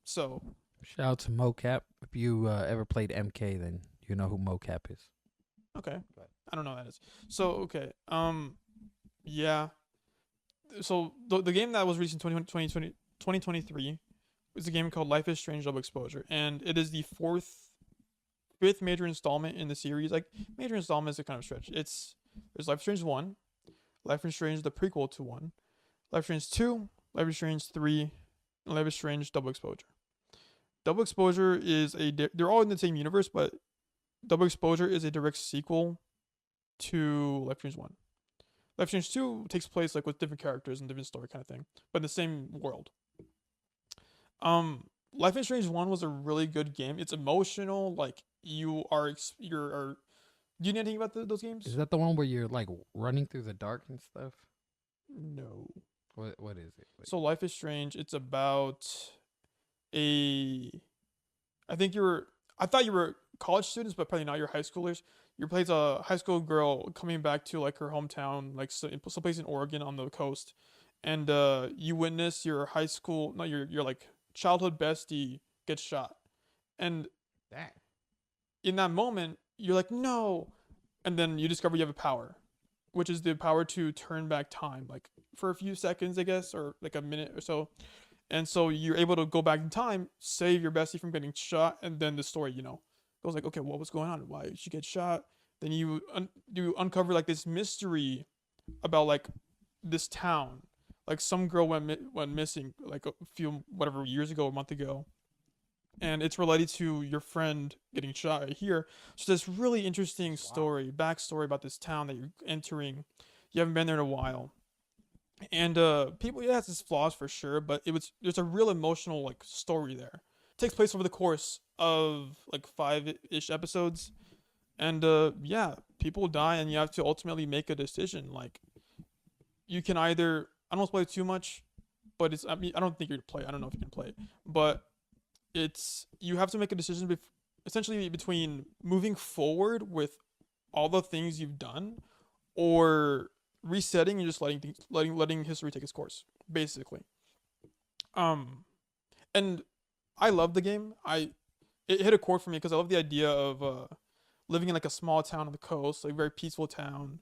A: So
B: Shout out to mocap. If you ever played MK, then you know who mocap is.
A: okay, I don't know what that is. So okay, yeah. So the game that was released in 2023 is a game called Life is Strange Double Exposure, and it is the fifth major installment in the series. Like major installment is a kind of stretch. There's Life is Strange 1, Life is Strange the prequel to 1, Life is Strange 2, Life is Strange 3, and Life is Strange Double Exposure. Double Exposure is they're all in the same universe, but Double Exposure is a direct sequel to Life is Strange 1. Life is Strange 2 takes place like with different characters and different story kind of thing, but in the same world. Life is Strange 1 was a really good game. It's emotional, like you're do you know anything about those
B: Is
A: games?
B: that the one where you're like running through the dark and stuff?
A: No.
B: What is it?
A: So Life is Strange, it's about a I think you're I thought you were college students, but probably not. You're high schoolers. You plays a high school girl coming back to like her hometown, like someplace in Oregon on the coast, and you witness your high school, no, your like childhood bestie gets shot, and
B: That.
A: in that moment you're like no, and then you discover you have a power, which is the power to turn back time, like for a few seconds, I guess, or like a minute or so, and so you're able to go back in time, save your bestie from getting shot, and then the story, goes like, okay, what was going on? Why did she get shot? Then you uncover like this mystery about like this town. Like some girl went missing like a few whatever years ago, a month ago, and it's related to your friend getting shot right here. So this really interesting
B: Wow.
A: backstory about this town that you're entering. You haven't been there in a while, and people, yeah, it has its flaws for sure, but there's a real emotional like story there. It takes place over the course of like 5-ish episodes, and yeah, people die, and you have to ultimately make a decision. Like you can either I don't want to play too much, but it's I mean I don't think you're to play. I don't know if you can play, but it's you have to make a decision essentially between moving forward with all the things you've done, or resetting and just letting history take its course, basically. Um, and I love the game. It hit a chord for me because I love the idea of living in like a small town on the coast, like very peaceful town,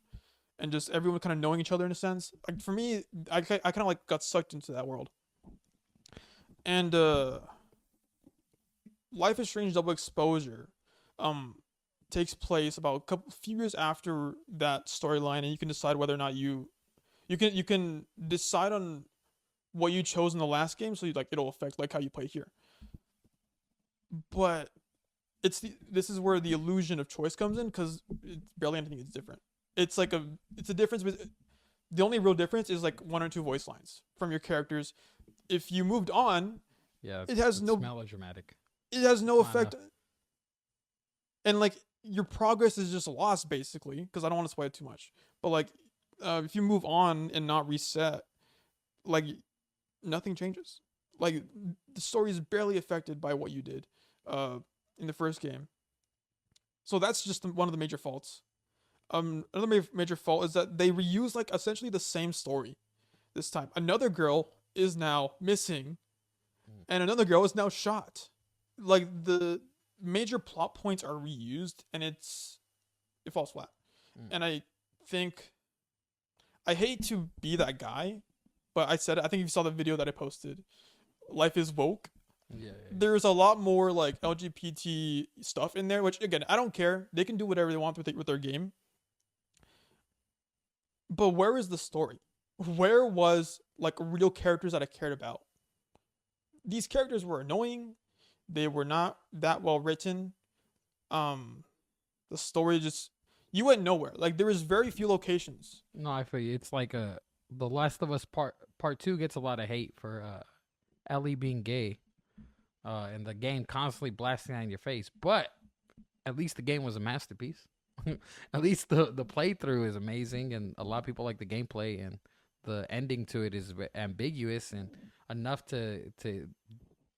A: and just everyone kind of knowing each other in a sense. Like for me, I kind of like got sucked into that world. And Life is Strange Double Exposure, um, takes place about few years after that storyline, and you can decide whether or not you can decide on what you chose in the last game, so it'll affect like how you play here. But this is where the illusion of choice comes in because barely anything is different. It's a difference, but the only real difference is like one or two voice lines from your characters. If you moved on,
B: Yeah,
A: it has
B: it's
A: no
B: melodramatic.
A: it has no
B: Kind of.
A: effect, and like your progress is just lost basically. Because I don't want to spoil it too much, but like if you move on and not reset, like nothing changes. Like the story is barely affected by what you did uh, in the first game. So that's just one of the major faults. Another major fault is that they reuse like essentially the same story this time. Another girl is now missing,
B: Mm.
A: and another girl is now shot. Like the major plot points are reused, and it falls flat.
B: Mm.
A: And think I hate to be that guy, but I said it. I think you saw the video that I posted. Life is woke.
B: Yeah,
A: There's a lot more like LGBT stuff in there, which again I don't care. They can do whatever they want with their game. But where is the story? Where was like real characters that I cared about? These characters were annoying. They were not that well written. Um, the story just you went nowhere. Like there was very few locations.
B: No, I feel you. It's like The Last of Us Part Two gets a lot of hate for Ellie being gay, and the game constantly blasting that in your face. But at least the game was a masterpiece. At least the playthrough is amazing, and a lot of people like the gameplay, and the ending to it is ambiguous and enough to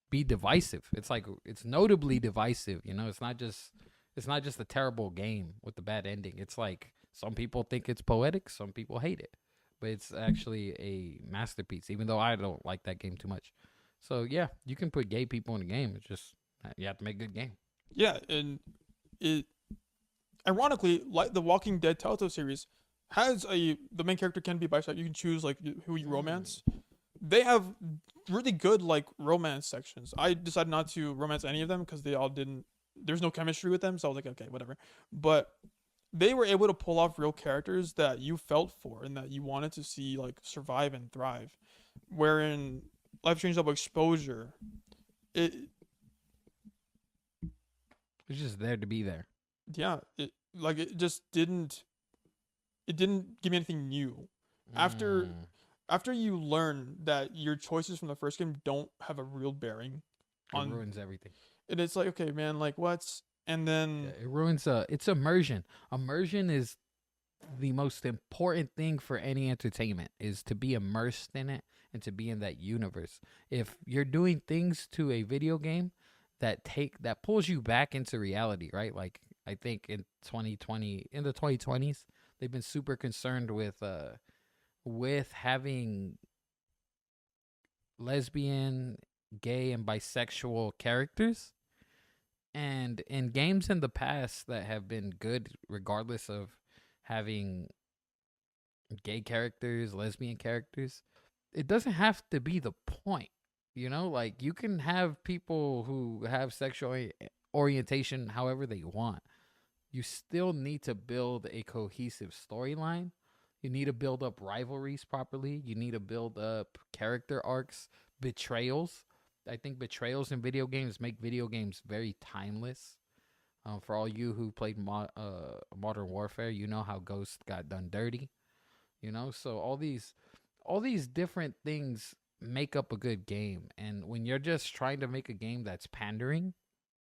B: be divisive. It's like it's notably divisive. You know, it's not just a terrible game with the bad ending. It's like some people think it's poetic, some people hate it, but it's actually a masterpiece. Even though I don't like that game too much. So yeah, you can put gay people in the game. It's just you have to make a good game.
A: Yeah, and it ironically, like the Walking Dead Telltale series, has a the main character can be bisexual. You can choose like who you
B: Mm.
A: romance. They have really good like romance sections. I decided not to romance any of them because they all didn't. There's no chemistry with them, so I was like, okay, whatever. But they were able to pull off real characters that you felt for and that you wanted to see like survive and thrive. Wherein Life Strange Double Exposure, it
B: It's just there to be there.
A: yeah, it like it didn't give me anything new. After
B: Mm.
A: after you learn that your choices from the first game don't have a real bearing
B: It
A: on
B: ruins everything.
A: it, it's like okay, man, like what's and
B: Yeah,
A: then
B: it ruins. It's immersion. Immersion is the most important thing for any entertainment is to be immersed in it and to be in that universe. If you're doing things to a video game that pulls you back into reality, right? Like I think in 2020 in the 2020s, they've been super concerned with having lesbian, gay and bisexual characters. And in games in the past that have been good regardless of having gay characters, lesbian characters, it doesn't have to be the point. You know, like you can have people who have sexual orientation however they want. You still need to build a cohesive storyline. You need to build up rivalries properly. You need to build up character arcs, betrayals. I think betrayals in video games make video games very timeless. For all you who played Modern Warfare, you know how Ghost got done dirty. You know, so all these different things make up a good game. And when you're just trying to make a game that's pandering,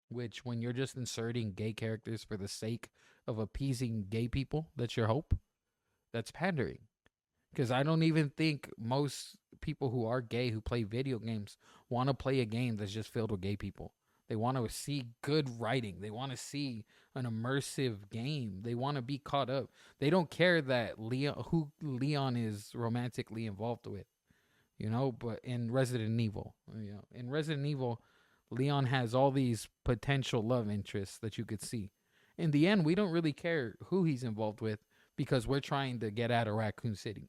B: which when you're just inserting gay characters for the sake of appeasing gay people, that's your hope, that's pandering. Because I don't even think most people who are gay who play video games want to play a game that's just filled with gay people. They want to see good writing. They want to see an immersive game. They want to be caught up. They don't care that Leon is romantically involved with, you know. But in Resident Evil, in Resident Evil, Leon has all these potential love interests that you could see. In the end, we don't really care who he's involved with because we're trying to get out of Raccoon City.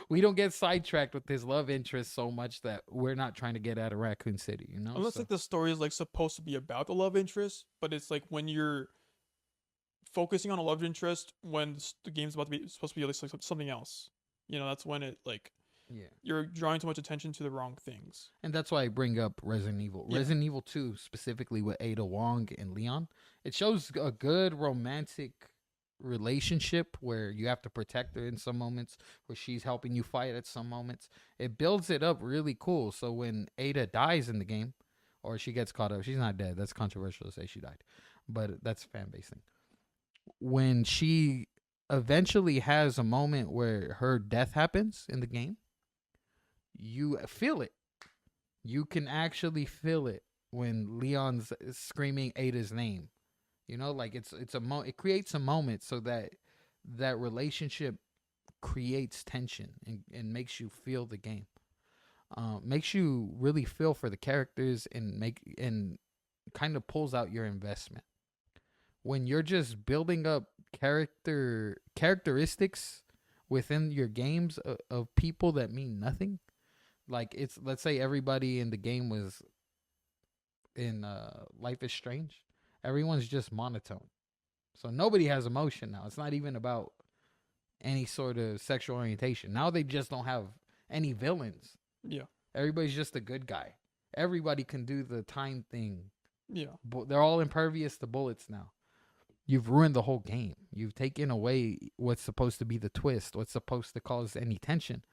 B: We don't get sidetracked with his love interest so much that we're not trying to get out of Raccoon City, you know?
A: unless
B: So
A: like the story is like supposed to be about the love interest, but it's like when you're focusing on a love interest when the game's about to be supposed to be like something else, that's when it like
B: yeah.
A: you're drawing too much attention to the wrong things.
B: And that's why I bring up Resident Evil.
A: Yeah,
B: Resident Evil 2, specifically with Ada Wong and Leon, it shows a good romantic relationship where you have to protect her in some moments, where she's helping you fight at some moments. It builds it up really cool. So when Ada dies in the game, or she gets caught up, she's not dead. That's controversial to say she died, but that's a fan base thing. When she eventually has a moment where her death happens in the game, you feel it. You can actually feel it when Leon's screaming Ada's name. You know, like it creates a moment so that that relationship creates tension and makes you feel the game. Makes you really feel for the characters and kind of pulls out your investment. When you're just building up characteristics within your games of people that mean nothing, like it's let's say everybody in the game was in Life is Strange, everyone's just monotone. So nobody has emotion now. It's not even about any sort of sexual orientation. Now they just don't have any villains.
A: yeah,
B: Everybody's just a good guy. Everybody can do the time thing.
A: yeah.
B: They're all impervious to bullets now. you've ruined the whole game. You've taken away what's supposed to be the twist, what's supposed to cause any tension.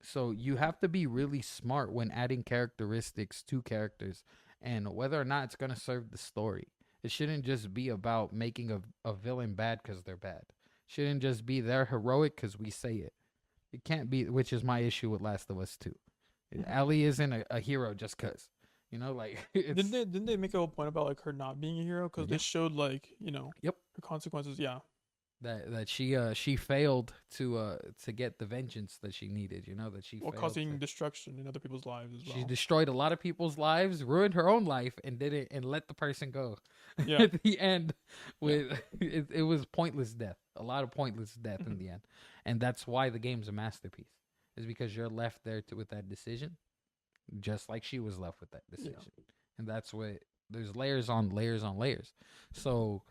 B: So you have to be really smart when adding characteristics to characters and whether or not it's going to serve the story. It shouldn't just be about making a villain bad because they're bad. It shouldn't just be they're heroic because we say it. It can't be, which is my issue with Last of Us 2.
A: Mhm.
B: Ellie isn't a hero just because. You know, like,
A: Didn't
B: it's.
A: they make a whole point about like her not being a hero because they
B: Yeah.
A: showed like
B: Yep.
A: her consequences? Yeah,
B: That she failed to get the vengeance that she needed. You know that she
A: while
B: failed
A: causing
B: to.
A: destruction in other people's lives as
B: She
A: well.
B: destroyed a lot of people's lives, ruined her own life, and did it and let the person go.
A: Yeah,
B: At the end,
A: yeah.
B: with it was pointless death. A lot of pointless death in
A: Mhm.
B: the end, and that's why the game's a masterpiece. Is because you're left there with that decision, just like she was left with that
A: Yeah.
B: decision, and that's what there's layers on layers on layers. So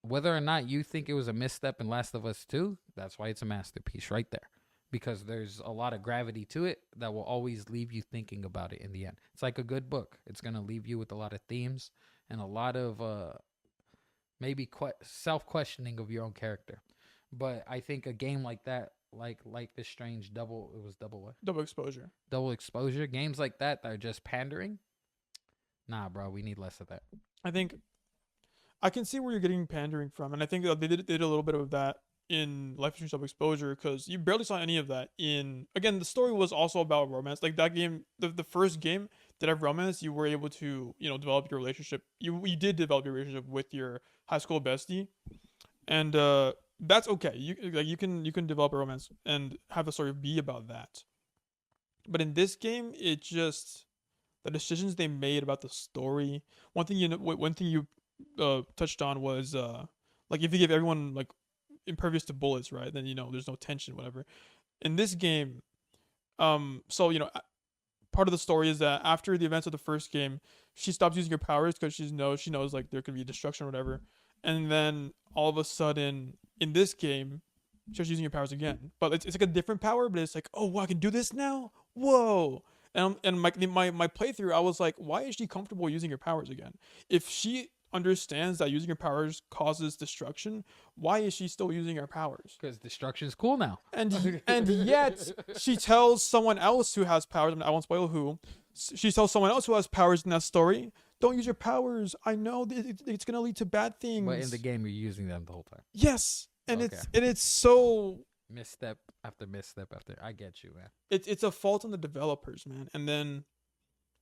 B: whether or not you think it was a misstep in Last of Us 2, that's why it's a masterpiece right there. Because there's a lot of gravity to it that will always leave you thinking about it in the end. It's like a good book. It's going to leave you with a lot of themes and a lot of maybe self questioning of your own character. But I think a game like that, like this strange it was double what?
A: Double exposure.
B: Double exposure. Games like that are just pandering. Nah, bro, we need less of that.
A: I think I can see where you're getting pandering from, and I think that they did a little bit of that in Life is Strange Double Exposure because you barely saw any of that in. Again, the story was also about romance. Like that game, the first game did have romance. You were able to develop your relationship. You did develop your relationship with your high school bestie, and that's okay. You can develop a romance and have the story be about that. But in this game, it just the decisions they made about the story. One thing you touched on was like if you give everyone like impervious to bullets, right? Then there's no tension, whatever. In this game, so part of the story is that after the events of the first game, she stops using her powers because she knows like there could be destruction or whatever, and then all of a sudden in this game, she starts using her powers again. But it's like a different power, but it's like, oh, wow, I can do this now. Whoa. And my playthrough, I was like, why is she comfortable using her powers again? If she understands that using her powers causes destruction, why is she still using her powers?
B: Because destruction's cool now.
A: And yet she tells someone else who has powers. I won't spoil who. She tells someone else who has powers in that story, "Don't use your powers. I know it's gonna lead to bad
B: But in the
A: things."
B: game, you're using them the whole time.
A: Yes, and
B: Okay.
A: it's so
B: Misstep after misstep after. I get you, man.
A: it's a fault on the developers, man. And then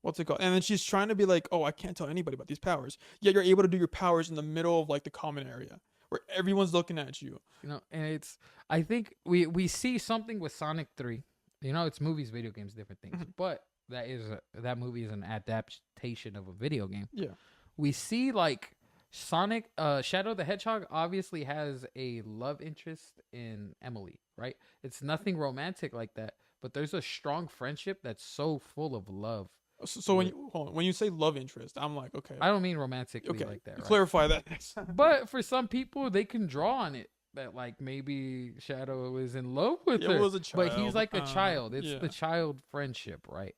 A: what's it called? And then she's trying to be like, "Oh, I can't tell anybody about these powers." Yet you're able to do your powers in the middle of like the common area where everyone's looking at you.
B: You know, and it's. I think we see something with Sonic 3. You know, it's movies, video games, different things.
A: Mhm.
B: But that movie is an adaptation of a video game.
A: Yeah.
B: We see like Sonic, Shadow the Hedgehog obviously has a love interest in Emily, right? It's nothing romantic like that, but there's a strong friendship that's so full of love.
A: So when you hold on, when you say love interest, I'm like, okay,
B: I don't mean romantically
A: okay,
B: like that, right?
A: clarify that next time.
B: But for some people, they can draw on it that like maybe Shadow is in love with
A: It
B: her,
A: was a
B: but he's
A: child.
B: like a child. It's
A: Yeah.
B: the child friendship, right?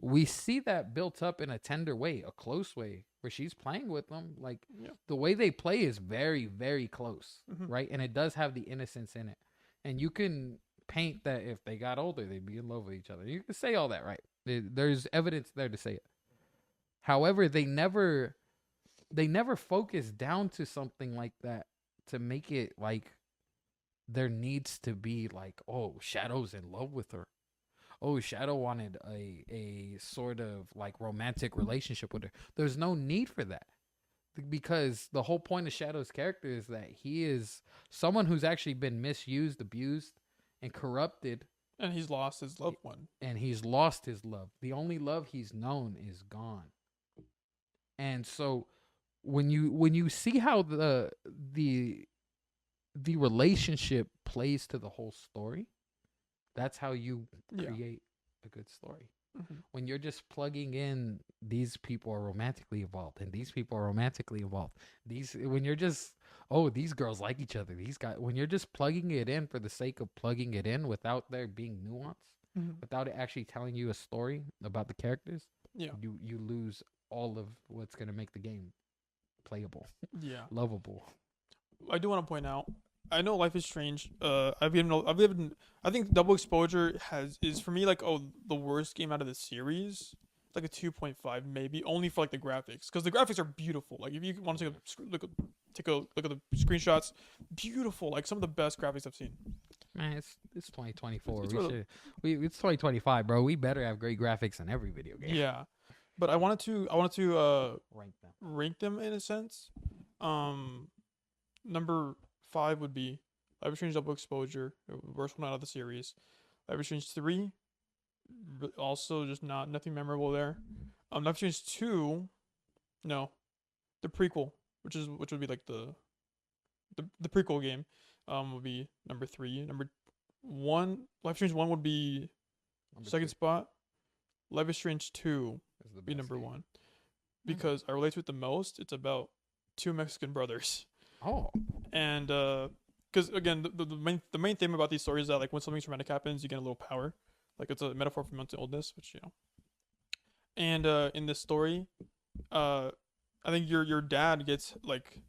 B: We see that built up in a tender way, a close way, where she's playing with them. Like
A: Yeah.
B: the way they play is very, very close,
A: Mhm.
B: right? And it does have the innocence in it. And you can paint that if they got older, they'd be in love with each other. You can say all that, right? There's evidence there to say it. However, they never focus down to something like that to make it like there needs to be like, oh, Shadow's in love with her. Oh, Shadow wanted a sort of like romantic relationship with her. There's no need for that. Because the whole point of Shadow's character is that he is someone who's actually been misused, abused, and corrupted,
A: And he's lost his loved one.
B: and he's lost his love. The only love he's known is gone. And so when you see how the relationship plays to the whole story, that's how you
A: Yeah.
B: create a good story.
A: Mhm.
B: When you're just plugging in these people are romantically involved and these people are romantically involved. When you're just these girls like each other. These guys when you're just plugging it in for the sake of plugging it in without there being nuance,
A: Mhm.
B: without it actually telling you a story about the characters,
A: Yeah.
B: you lose all of what's gonna make the game playable,
A: Yeah.
B: lovable.
A: I do want to point out. I know Life is Strange. I've given. I think Double Exposure is for me like the worst game out of the series. Like a 2.5 maybe, only for like the graphics, because the graphics are beautiful. Like if you want to take a look at the screenshots, beautiful. Like some of the best graphics I've seen.
B: Man, it's 2024.
A: It's
B: We
A: really,
B: should we it's 2025, bro. We better have great graphics in every video game.
A: yeah. But I wanted to
B: Rank them.
A: rank them in a sense. Um, Number 5 would be Life is Strange Double Exposure, the worst one out of the series. Life is Strange 3, also just nothing memorable there. Life is Strange 2, no, the prequel, which would be like the prequel game, would be number 3. Number 1, Life is Strange 1 would be
B: Number
A: second
B: two
A: spot. Life is Strange 2
B: is the
A: be
B: best
A: number
B: game.
A: 1 because I relate to it the most. It's about two Mexican brothers.
B: Oh,
A: And because again, the main theme about these stories is that like when something traumatic happens, you get a little power. Like it's a metaphor for mental illness, which you know. And in this story, uh, I think your dad gets like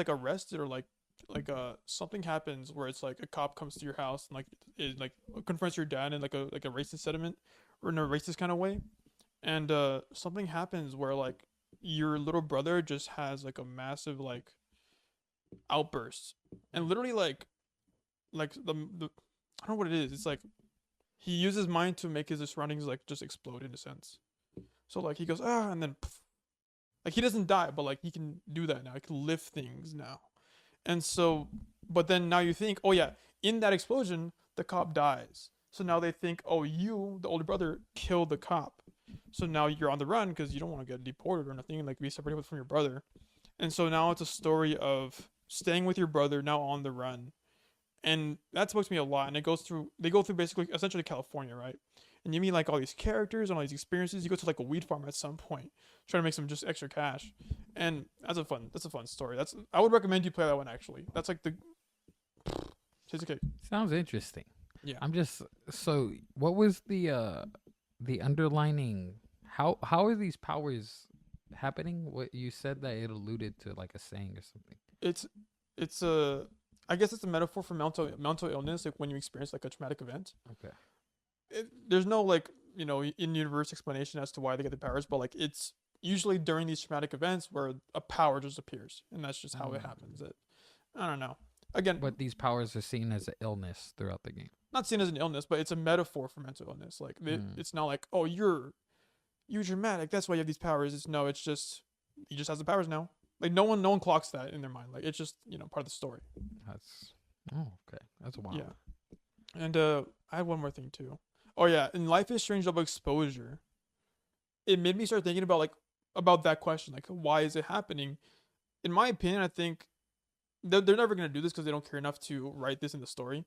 A: arrested or like something happens where it's like a cop comes to your house and like it like confronts your dad in like a racist sentiment or in a racist kind of way. And something happens where like your little brother just has like a massive like outbursts and literally like the I don't know what it is. It's like he uses his mind to make his surroundings like just explode in a sense. So like he goes and then poof. Like he doesn't die, but like he can do that now. He can lift things now. And so, but then now you think, oh yeah, in that explosion the cop dies. So now they think, oh, you, the older brother, killed the cop. So now you're on the run because you don't want to get deported or nothing, like be separated from your brother. And so now it's a story of staying with your brother now on the run, and that spoke to me a lot. And they go through basically essentially California, right? And you meet like all these characters and all these experiences. You go to like a weed farm at some point, trying to make some just extra cash, and that's a fun story. I would recommend you play that one actually. That's like the it's okay.
B: sounds interesting.
A: Yeah.
B: I'm just so. What was the underlining? How are these powers happening? What you said that it alluded to like a saying or something.
A: It's it's a I guess it's a metaphor for mental illness, like when you experience like a traumatic event.
B: Okay.
A: There's no like in universe explanation as to why they get the powers, but like it's usually during these traumatic events where a power just appears, and that's just how it happens. I don't know. Again,
B: But these powers are seen as an illness throughout the game.
A: not seen as an illness, but it's a metaphor for mental illness. Like it's not like, oh, you're dramatic, that's why you have these powers. It's no, it's just he just has the powers now. Like no one clocks that in their mind. Like it's just part of the story.
B: That's okay. That's wild.
A: Yeah. And I have one more thing too. Oh yeah, in Life is Strange Double Exposure, it made me start thinking about that question, like why is it happening? In my opinion, I think they're never gonna do this because they don't care enough to write this in the story.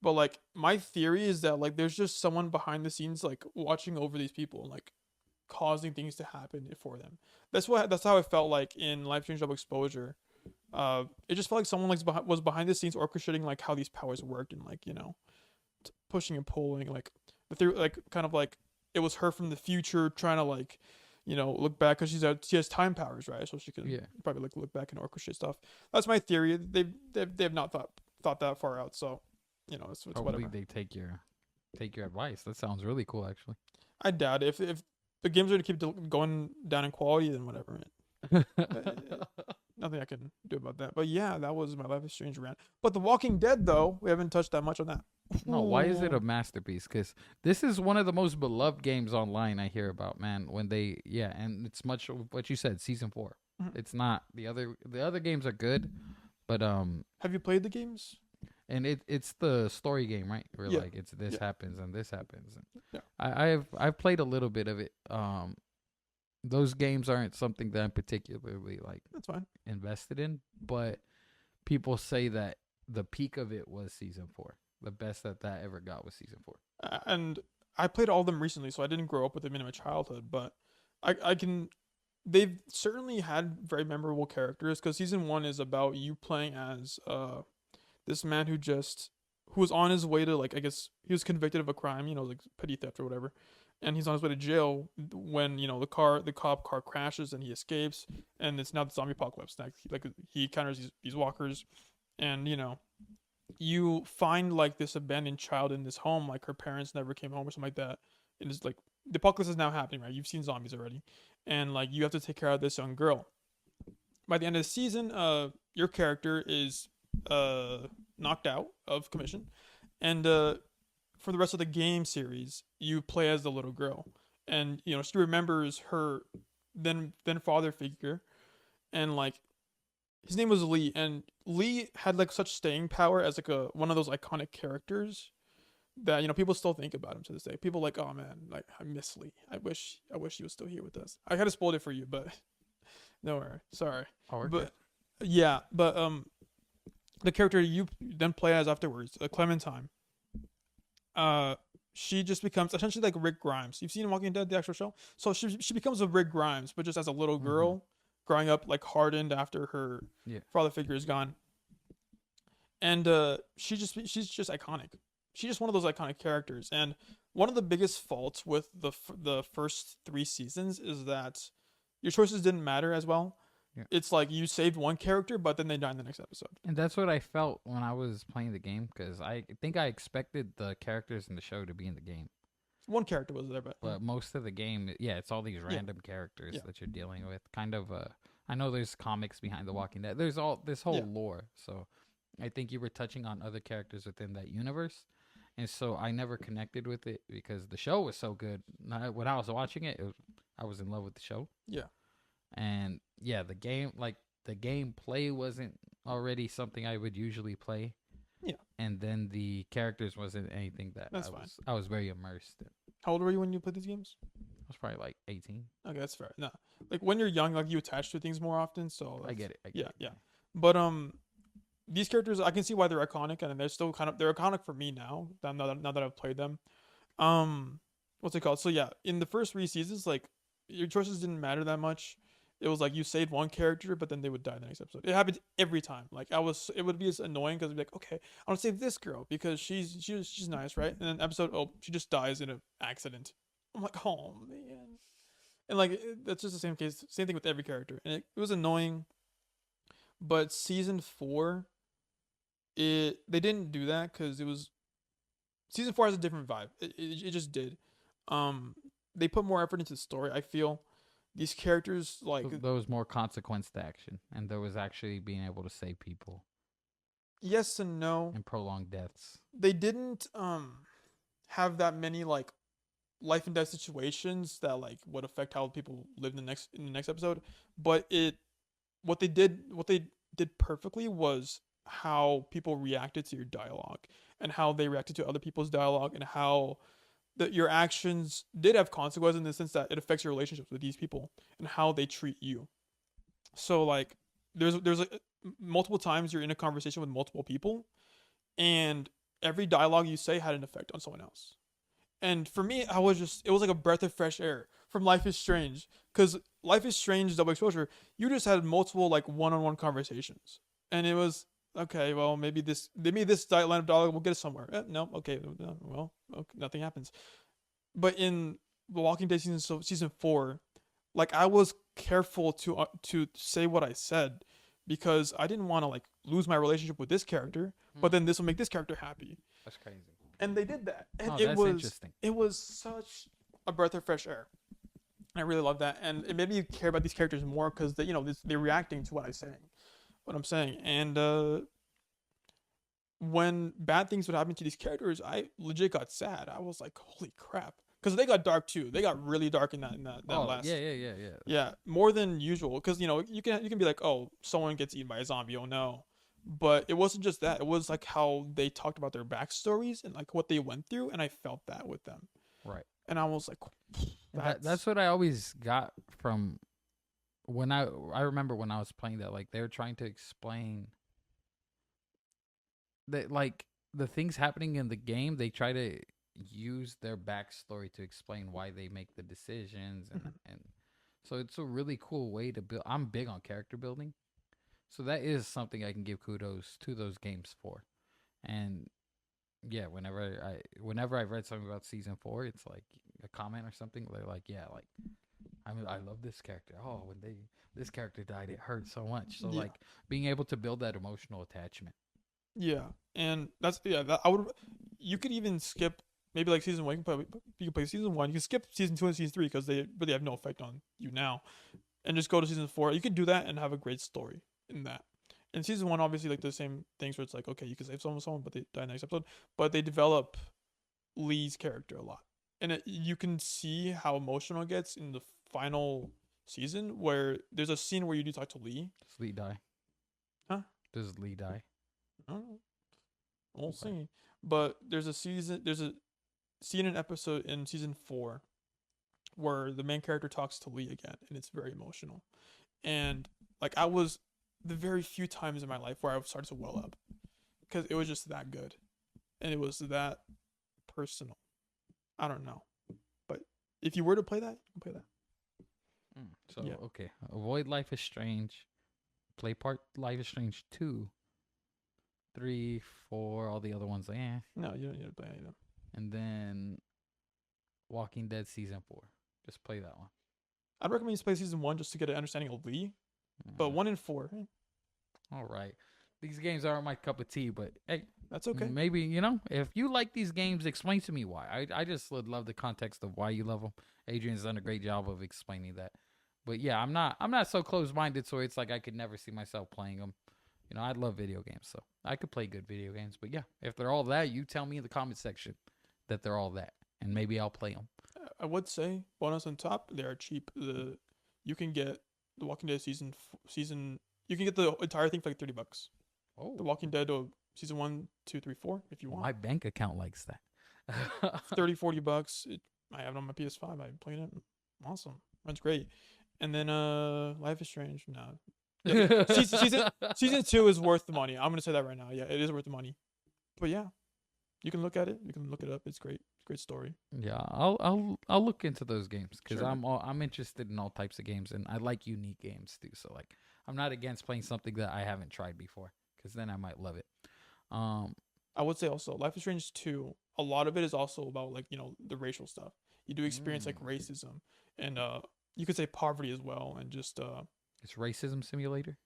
A: But like my theory is that like there's just someone behind the scenes like watching over these people and like causing things to happen for them. That's how it felt like in Life is Strange Double Exposure. It just felt like someone like was behind the scenes orchestrating like how these powers worked and like pushing and pulling like the theory like kind of like it was her from the future trying to like look back because she has time powers, right? So she can probably like look back and orchestrate stuff. That's my theory. They've not thought that far out, so it's
B: Hopefully
A: whatever.
B: they take your advice. That sounds really cool, actually.
A: I doubt it. If the games are to keep going down in quality, then whatever. Nothing I can do about that. But yeah, that was my Life is Strange rant. But The Walking Dead, though, we haven't touched that much on that.
B: No, why is it a masterpiece? Because this is one of the most beloved games online I hear about, man. When and it's much of what you said, season 4.
A: Mhm.
B: It's not the other games are good, but
A: Have you played the games?
B: and it's the story game, right? Where
A: Yeah.
B: like it's this
A: Yeah.
B: happens and this happens. And
A: Yeah.
B: I've played a little bit of it. Those games aren't something that I'm particularly like
A: That's fine.
B: invested in, but people say that the peak of it was season 4. The best that ever got was season 4.
A: And I played all of them recently, so I didn't grow up with them in my childhood, but I can. They've certainly had very memorable characters because season 1 is about you playing as this man who was on his way to like I guess he was convicted of a crime, like petty theft or whatever, and he's on his way to jail when the cop car crashes and he escapes, and it's now the zombie apocalypse. Like he encounters these walkers, and you find like this abandoned child in this home, like her parents never came home or something like that. And it's like the apocalypse is now happening, right? You've seen zombies already, and like you have to take care of this young girl. By the end of the season, your character is knocked out of commission, and for the rest of the game series, you play as the little girl, and she remembers her then father figure, and like his name was Lee, and Lee had like such staying power as like a one of those iconic characters that people still think about him to this day. People like, oh man, like I miss Lee. I wish he was still here with us. I kind of spoiled it for you, but no worry, sorry.
B: Oh, we're good.
A: But yeah, but the character you then play as afterwards, Clementine, uh, she just becomes essentially like Rick Grimes. You've seen Walking Dead, the actual show, so she becomes a Rick Grimes, but just as a little
B: Mm-hmm.
A: girl growing up, like hardened after her
B: Yeah.
A: father figure is gone, and she's just iconic. She's just one of those iconic characters, and one of the biggest faults with the first 3 seasons is that your choices didn't matter as well.
B: Yeah.
A: It's like you saved one character, but then they die in the next episode.
B: And that's what I felt when I was playing the game because I think I expected the characters in the show to be in the game.
A: One character was there, but
B: But most of the game, yeah, it's all these
A: yeah,
B: random characters
A: yeah,
B: that you're dealing with. Kind of, I know there's comics behind The Walking Dead. There's all this whole
A: yeah,
B: lore. So I think you were touching on other characters within that universe. And so I never connected with it because the show was so good. When I was watching it, I was in love with the show.
A: yeah,
B: And yeah, the game, like the gameplay wasn't already something I would usually play.
A: yeah.
B: And then the characters wasn't anything that
A: That's fine.
B: I was very immersed in.
A: How old were you when you played these games?
B: I was probably like 18.
A: Okay, that's fair. No, like when you're young, like you attach to things more often. So
B: I get it. I get
A: yeah,
B: it.
A: yeah. But these characters, I can see why they're iconic, and they're still they're iconic for me now. Now that I've played them. What's it called? So yeah, in the first 3 seasons, like your choices didn't matter that much. It was like you saved one character, but then they would die in the next episode. It happened every time. It would be as annoying because like, okay, I want to save this girl because she's nice, right? And then episode, oh, she just dies in an accident. I'm like, oh man, and like that's just the same case, same thing with every character, and it was annoying. But season 4, they didn't do that because it was season 4 has a different vibe. It just did. Um, they put more effort into the story. I feel these characters like
B: So there was more consequence to action, and there was actually being able to save people
A: yes and no.
B: and prolong deaths.
A: They didn't have that many like life and death situations that like would affect how people live in the next episode. But it what they did perfectly was how people reacted to your dialogue and how they reacted to other people's dialogue and how your actions did have consequences in the sense that it affects your relationships with these people and how they treat you. So like there's like multiple times you're in a conversation with multiple people, and every dialogue you say had an effect on someone else. And for me, it was like a breath of fresh air from Life is Strange, because Life is Strange Double Exposure, you just had multiple like one-on-one conversations, and it was okay. Well, maybe this line of dialogue will get us somewhere. No, okay, no, well, okay, nothing happens. But in The Walking Dead season 4, like I was careful to say what I said because I didn't want to like lose my relationship with this character, but
B: Hmm.
A: then this will make this character happy,
B: That's crazy.
A: and they did that, and
B: Oh, that's interesting.
A: it was such a breath of fresh air. I really love that, and it made me care about these characters more because they're reacting to what I'm saying, and when bad things would happen to these characters, I legit got sad. I was like, holy crap, because they got dark too. They got really dark in that
B: Oh, yeah,
A: last.
B: yeah, yeah, yeah.
A: Yeah, more than usual, because you can be like, oh, someone gets eaten by a zombie, oh no, but it wasn't just that. It was like how they talked about their backstories and like what they went through, and I felt that with them,
B: Right.
A: and I was like,
B: And
A: that's
B: that's what I always got from when I remember when I was playing that. Like they were trying to explain that like the things happening in the game. They try to use their backstory to explain why they make the decisions,
A: Mhm.
B: and so it's a really cool way to build. I'm big on character building, so that is something I can give kudos to those games for. And yeah, whenever I read something about season 4, it's like a comment or something, they're like, yeah, like I love this character. Oh, when this character died, it hurt so much. So
A: Yeah.
B: like being able to build that emotional attachment.
A: Yeah, and that's yeah. That I would. You could even skip maybe like season one. You can play season one. You can skip season two and season three because they really have no effect on you now, and just go to season four. You could do that and have a great story in that. In season one, obviously, like the same things where it's like, okay, you can save someone, but they die next episode. But they develop Lee's character a lot, and you can see how emotional it gets in the final season where there's a scene where you do talk to Lee.
B: Does Lee die?
A: Huh?
B: Does Lee die?
A: I don't know. We'll see. But there's a scene and episode in season four where the main character talks to Lee again, and it's very emotional. And like I was the very few times in my life where I started to well up because it was just that good, and it was that personal. I don't know, but if you were to play that, you can play that.
B: So
A: Yeah.
B: okay, avoid Life is Strange, play part Life is Strange 2, 3, 4, all the other ones.
A: No, you don't need to play any of them.
B: And then Walking Dead season 4. Just play that one.
A: I'd recommend you play season one just to get an understanding of Lee, but 1 and 4,
B: All right. These games aren't my cup of tea, but hey,
A: that's okay.
B: maybe, if you like these games, explain to me why. I just would love the context of why you love them. Adrian's done a great job of explaining that. But yeah, I'm not so close-minded, so it's like I could never see myself playing them. I love video games, so I could play good video games. But yeah, if they're all that, you tell me in the comment section that they're all that, and maybe I'll play them.
A: I would say bonus on top, they are cheap. You can get the Walking Dead season. You can get the entire thing for like $30.
B: Oh,
A: The Walking Dead season 1, 2, 3, 4 if you want.
B: my bank account likes that.
A: 30, $40. I have it on my PS5. I'm playing it. Awesome. Runs great. And then Life is Strange. No. Yeah. Season 2 is worth the money. I'm gonna say that right now. Yeah, it is worth the money. But yeah, you can look at it. You can look it up. It's great. Great story.
B: Yeah, I'll look into those games because
A: Sure.
B: I'm interested in all types of games, and I like unique games too. So like, I'm not against playing something that I haven't tried before because then I might love it.
A: I would say also Life is Strange 2. A lot of it is also about like the racial stuff. You do experience like racism and you could say poverty as well, and just
B: It's racism simulator.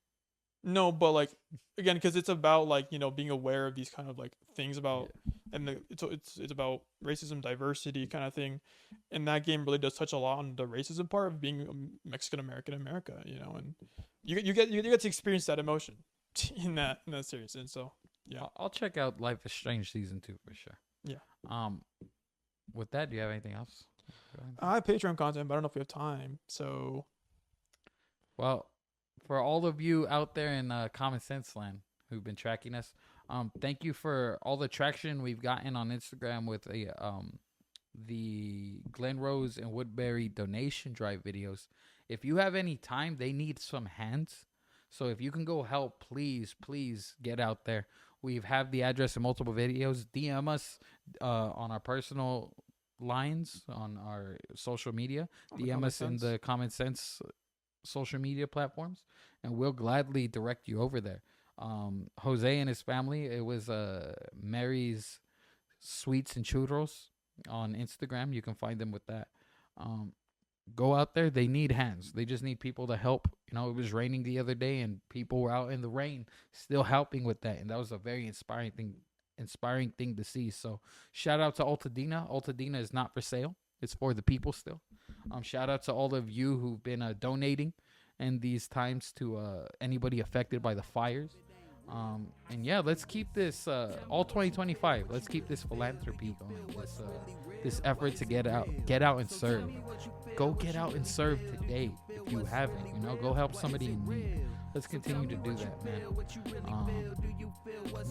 A: no, but like again, because it's about like being aware of these kind of like things about, and it's about racism, diversity kind of thing, and that game really does touch a lot on the racism part of being a Mexican American in America, and you get to experience that emotion in that series, and so yeah,
B: I'll check out Life is Strange season 2 for sure.
A: Yeah.
B: With that, do you have anything else?
A: I have Patreon content, but I don't know if we have time, so
B: Well, for all of you out there in Common Sense Land who've been tracking us, thank you for all the traction we've gotten on Instagram with the Glen Rose and Woodbury donation drive videos. If you have any time, they need some hands. So if you can go help, please get out there. We've have the address in multiple videos. DM us on our personal lines on our social media. DM us in the Common Sense social media platforms, and we'll gladly direct you over there. Jose and his family, it was Mary's Sweets and Churros on Instagram. You can find them with that. Go out there. They need hands. They just need people to help. It was raining the other day and people were out in the rain still helping with that, and that was a very inspiring thing to see. So shout out to Altadena. Altadena is not for sale. It's for the people still. Shout out to all of you who've been donating in these times to anybody affected by the fires. And yeah, let's keep this all 2025. Let's keep this philanthropy going. This effort to get out and serve. Go get out and serve today if you haven't. Go help somebody in need. Let's continue to do that, man.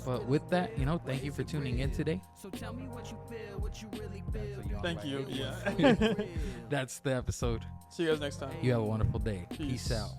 B: But with that, thank you for tuning in today.
A: thank you. Yeah.
B: That's the episode.
A: See you guys next time.
B: You have a wonderful day.
A: Peace.
B: Peace out.